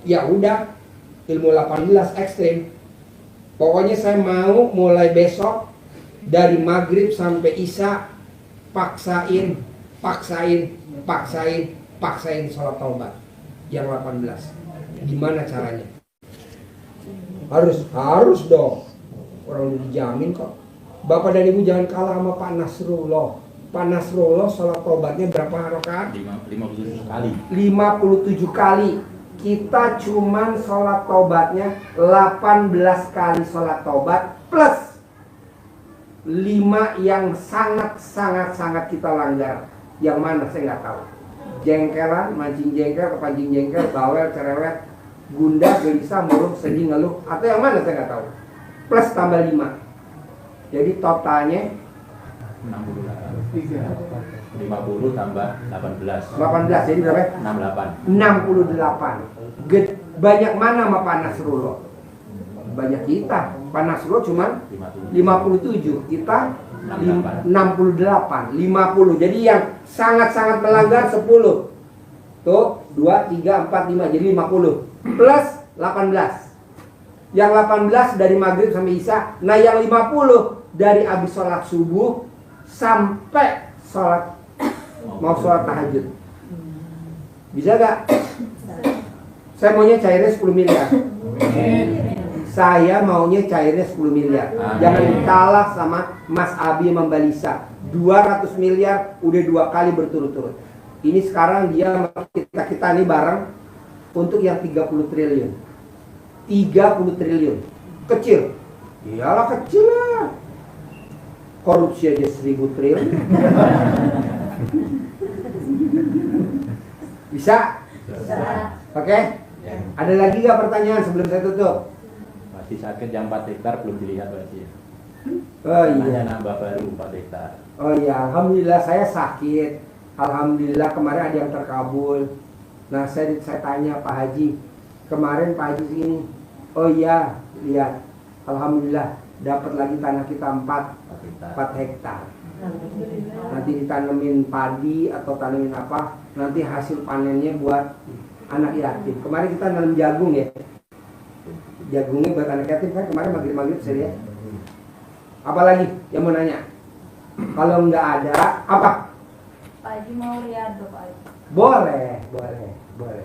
[SPEAKER 1] Ya udah, ilmu 18 ekstrim. Pokoknya saya mau mulai besok dari maghrib sampai isya paksain sholat taubat yang 18. Gimana caranya? Harus dong. Orang udah dijamin kok. Bapak dan Ibu jangan kalah sama Pak Nasrullah. Pak Nasrullah sholat taubatnya berapa rakaat?
[SPEAKER 3] 57 kali.
[SPEAKER 1] 57 kali. Kita cuman sholat taubatnya 18 kali sholat taubat plus 5 yang sangat kita langgar. Yang mana saya nggak tahu. Jengkelan, mancing jengkel, kepancing jengkel, bawel, cerewet, gundah, gelisah, murung, sedih, ngeluh, atau yang mana saya nggak tahu. Plus tambah 5. Jadi totalnya
[SPEAKER 3] 50 tambah 18.
[SPEAKER 1] 18, jadi berapa?
[SPEAKER 3] 68.
[SPEAKER 1] 68. Banyak mana sama Pak Nasrullah? Banyak kita. Pak Nasrullah cuma 57. Kita 68. 50. Jadi yang sangat melanggar 10. Tuh, 2, 3, 4, 5. Jadi 50. Plus 18. Yang 18 dari maghrib sampai isya. Nah yang 50 dari habis sholat subuh sampai sholat mau sholat tahajud. Bisa gak? Saya maunya cairnya 10 miliar. Saya maunya cairnya 10 miliar. Jangan kalah sama Mas Abi Membalisa. 200 miliar udah 2 kali berturut-turut. Ini sekarang dia kita nih bareng untuk yang 30 triliun. 30 triliun. Kecil. Iyalah kecil lah. Korupsi aja 1000 triliun. Bisa? Oke? Ada lagi nggak pertanyaan sebelum saya tutup?
[SPEAKER 3] Masih sakit yang 4 hektar belum dilihat Pak Haji.
[SPEAKER 1] Oh iya.
[SPEAKER 3] Hanya nambah baru 4 hektar.
[SPEAKER 1] Oh iya, alhamdulillah saya sakit. Alhamdulillah kemarin ada yang terkabul. Nah saya tanya Pak Haji, kemarin Pak Haji sini. Oh iya, lihat. Alhamdulillah dapat lagi tanah kita 4 hektar. Nanti ditanemin padi atau tanemin apa, nanti hasil panennya buat anak yatim. Kemarin kita nanam jagung ya. Jagungnya buat anak yatim kan kemarin maghrib-maghrib saya lihat. Apalagi yang mau nanya? Kalau nggak ada, apa?
[SPEAKER 7] Pak Haji mau riado Pak Haji.
[SPEAKER 1] Boleh.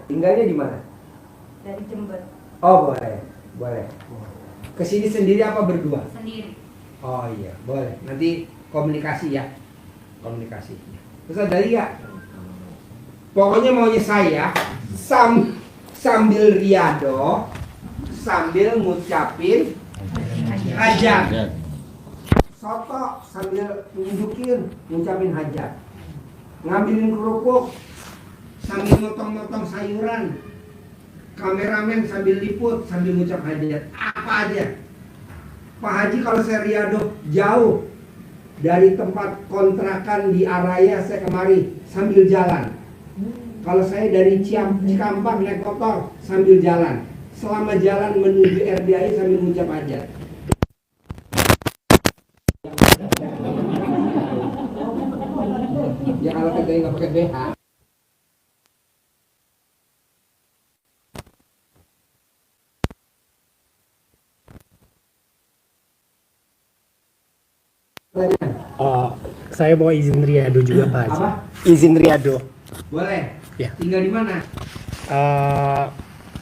[SPEAKER 1] Tinggalnya di mana?
[SPEAKER 7] Dari Jember.
[SPEAKER 1] Oh boleh. Kesini sendiri apa berdua?
[SPEAKER 7] Sendiri.
[SPEAKER 1] Oh iya, boleh. Nanti komunikasi ya. Terus ada lagi nggak? Pokoknya maunya saya sambil riado, sambil ngucapin hajat. Soto sambil ngucapin hajat. Ngambilin kerupuk sambil motong-motong sayuran. Kameramen sambil liput sambil ngucap hajat. Apa aja. Pak Haji kalau saya riado jauh dari tempat kontrakan di Araya saya kemari sambil jalan. Kalau saya dari Cikampek naik motor sambil jalan. Selama jalan menuju RDI sambil ngucap hajat. Ya kalau kita nggak pakai BH.
[SPEAKER 11] Saya bawa izin riado juga Pak Haji.
[SPEAKER 1] Apa?
[SPEAKER 11] Izin riado.
[SPEAKER 1] Boleh.
[SPEAKER 11] Ya.
[SPEAKER 1] Tinggal di mana?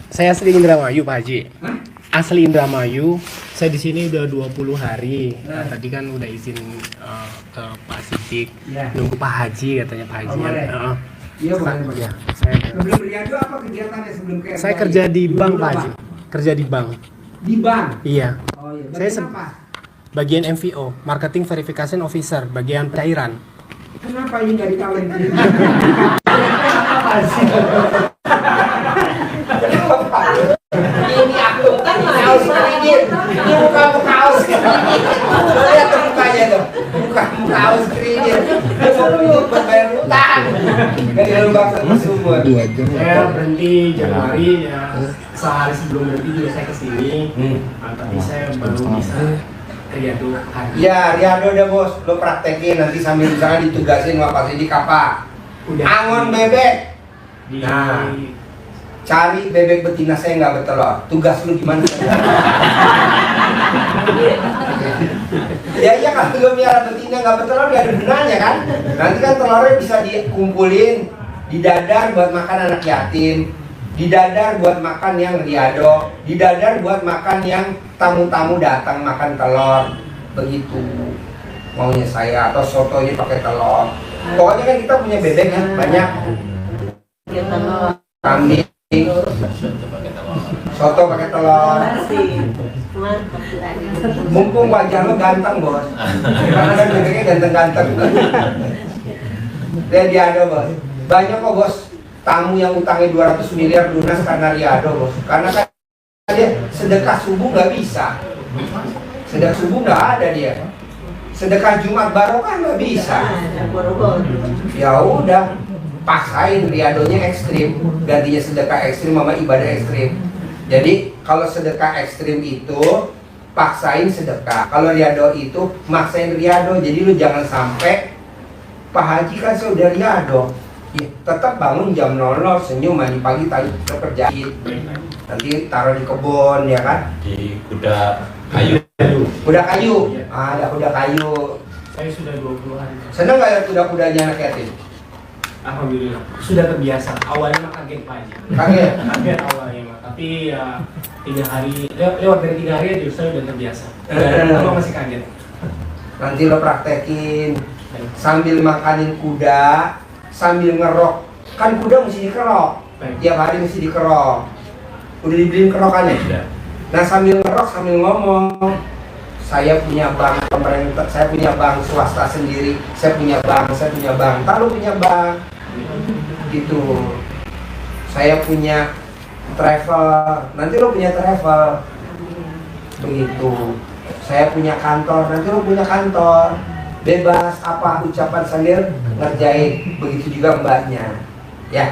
[SPEAKER 11] Saya asli Indramayu Pak Haji.
[SPEAKER 1] Hah?
[SPEAKER 11] Asli Indramayu. Saya di sini udah 20 hari. Nah, tadi kan udah izin ke Pak Sidik.
[SPEAKER 1] Ya.
[SPEAKER 11] Nunggu Pak Haji katanya Pak Haji.
[SPEAKER 1] Oh, boleh. Iya boleh.
[SPEAKER 11] Ya, saya
[SPEAKER 1] Sebelum riado apa kegiatannya sebelum ke
[SPEAKER 11] saya
[SPEAKER 1] RDI?
[SPEAKER 11] kerja di
[SPEAKER 1] Dulu
[SPEAKER 11] bank
[SPEAKER 1] apa?
[SPEAKER 11] Pak Haji. Kerja di bank.
[SPEAKER 1] Di bank?
[SPEAKER 11] Iya.
[SPEAKER 1] Oh iya.
[SPEAKER 11] Saya
[SPEAKER 1] Bagian apa?
[SPEAKER 11] Bagian MVO, Marketing Verification Officer, bagian cairan.
[SPEAKER 1] Kenapa ini nggak ditawarin? Ini aku kan kaos kredit. Ini muka kaos kredit. Lihat tuh mukanya tuh. Muka kaos kredit. Dia mau pinjam buat bayar utang. Dari lubang sama sumur.
[SPEAKER 11] Saya berhenti Januari ya. Sehari sebelum berhenti juga saya kesini. Tapi saya baru bisa riado hari.
[SPEAKER 1] Ya, riado udah bos. Lo praktekin nanti sambil misalnya ditugasin sama Pak Sidik apa?
[SPEAKER 11] Udah.
[SPEAKER 1] Angon bebek. Nah, cari bebek betina saya nggak bertelur. Tugas lu gimana? Ya kalau lu miara betina nggak bertelur ya ada gunanya kan? Nanti kan telurnya bisa dikumpulin, didadar buat makan anak yatim, didadar buat makan yang riado, didadar buat makan yang tamu-tamu datang makan telur. Begitu maunya saya, atau sotonya pakai telur. Pokoknya kan kita punya bebek ya banyak. Kambing, soto pakai telur. Mumpung wajah lo ganteng bos, karena kan bebeknya ganteng-ganteng. Dan riado bos, banyak kok bos tamu yang utangnya 200 miliar lunas karena riado bos. Karena kan dia sedekah subuh nggak bisa, sedekah subuh nggak ada dia. Sedekah Jumat barokah nggak bisa. Ya udah, paksain riadonya ekstrim, gantinya sedekah ekstrim sama ibadah ekstrim. Jadi kalau sedekah ekstrim itu paksain sedekah, kalau riado itu maksain riado. Jadi lu jangan sampai Pak Haji kan saya udah riado, ya, tetap bangun jam 00, senyum mandi pagi tadi kerjain, nanti taruh di kebun ya kan,
[SPEAKER 3] Di kuda kayu.
[SPEAKER 1] kuda kayu, ada kuda kayu.
[SPEAKER 11] Saya sudah 20 hari.
[SPEAKER 1] Seneng gak ya kuda-kudanya anak yatim?
[SPEAKER 11] Alhamdulillah sudah terbiasa. Awalnya mah kaget Pak Haji. Kaget awalnya mah. Tapi ya 3 hari, lewat dari 3 hari aja saya udah terbiasa. Abang masih kaget.
[SPEAKER 1] Nanti lo praktekin sambil makanin kuda, sambil ngerok. Kan kuda mesti dikerok. Tiap hari mesti dikerok. Udah dibeliin kerokannya? Nah sambil ngerok, sambil ngomong, saya punya bank pemerintah, saya punya bank swasta sendiri, saya punya bank, tak lu punya bank, gitu. Saya punya travel, nanti lu punya travel, begitu. Saya punya kantor, nanti lu punya kantor, bebas apa ucapan sambil ngerjain, begitu juga mbaknya, ya.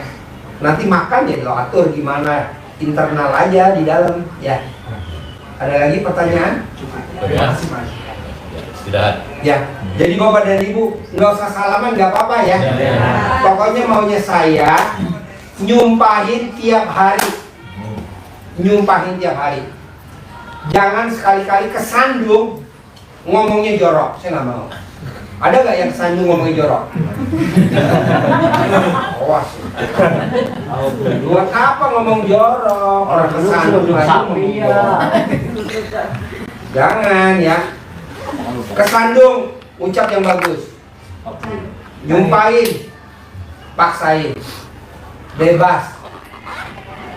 [SPEAKER 1] Nanti makan ya lo atur gimana, internal aja di dalam, ya. Ada lagi pertanyaan?
[SPEAKER 3] Ya. Tidak.
[SPEAKER 1] Ya, jadi Bapak dan Ibu nggak usah salaman, nggak apa-apa ya. Pokoknya maunya saya nyumpahin tiap hari, Jangan sekali-kali kesandung ngomongnya jorok, saya nggak mau. Ada nggak yang kesandung ngomongnya jorok? Awas. Buat apa ngomong jorok? Orang kesandung aja ngomong jorok. Jangan ya. Kesandung, ucap yang bagus. Nyumpahin, paksain. Bebas.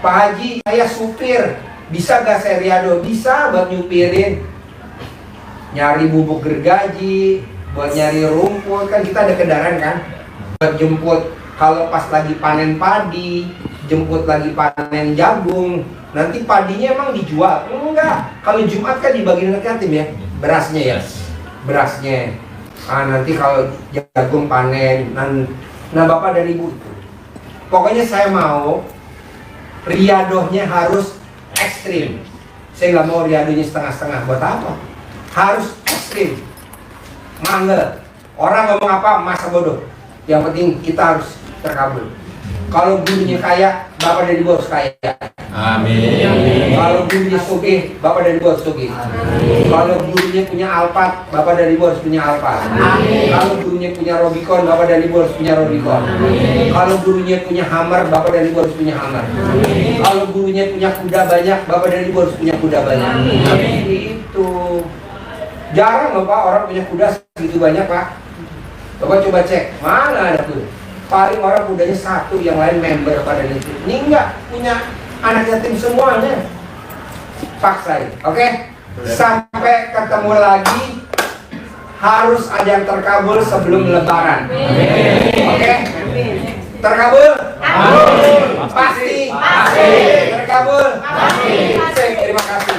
[SPEAKER 1] Pak Haji, saya supir. Bisa gak saya riado? Bisa buat nyupirin. Nyari bubuk gergaji, buat nyari rumput, kan kita ada kendaraan kan? Buat jemput kalau pas lagi panen padi, jemput lagi panen jagung. Nanti padinya emang dijual? Enggak. Kalau Jumat kan dibagi anak yatim ya, berasnya ya. Berasnya. Nanti kalau jagung panen, nah Bapak dan Ibu, pokoknya saya mau riadohnya harus ekstrim. Saya nggak mau riadohnya setengah-setengah. Buat apa? Harus ekstrim. Mangga. Orang ngomong apa masa bodoh. Yang penting kita harus terkabul. Kalau gurunya kaya, Bapak dan Ibu harus kaya.
[SPEAKER 3] Amin.
[SPEAKER 1] Kalau gurunya sugih, Bapak dan Ibu harus sugih. Kalau gurunya punya Alphard, Bapak dan Ibu harus punya Alphard. Kalau gurunya punya Robicon, Bapak dan Ibu harus punya Robicon. Kalau gurunya punya Hammer, Bapak dan Ibu harus punya Hammer. Kalau gurunya punya kuda banyak, Bapak dan Ibu harus punya kuda banyak. Itu jarang loh Pak orang punya kuda segitu banyak Pak. Bapak coba cek, mana ada tuh? Paling orang kudanya satu, yang lain member pada itu. Ini enggak punya anak yatim semuanya. Paksain, oke? Sampai ketemu lagi. Harus ada yang terkabul sebelum Lebaran. Oke? Terkabul? Pasti. Terkabul? Pasti. Terima kasih.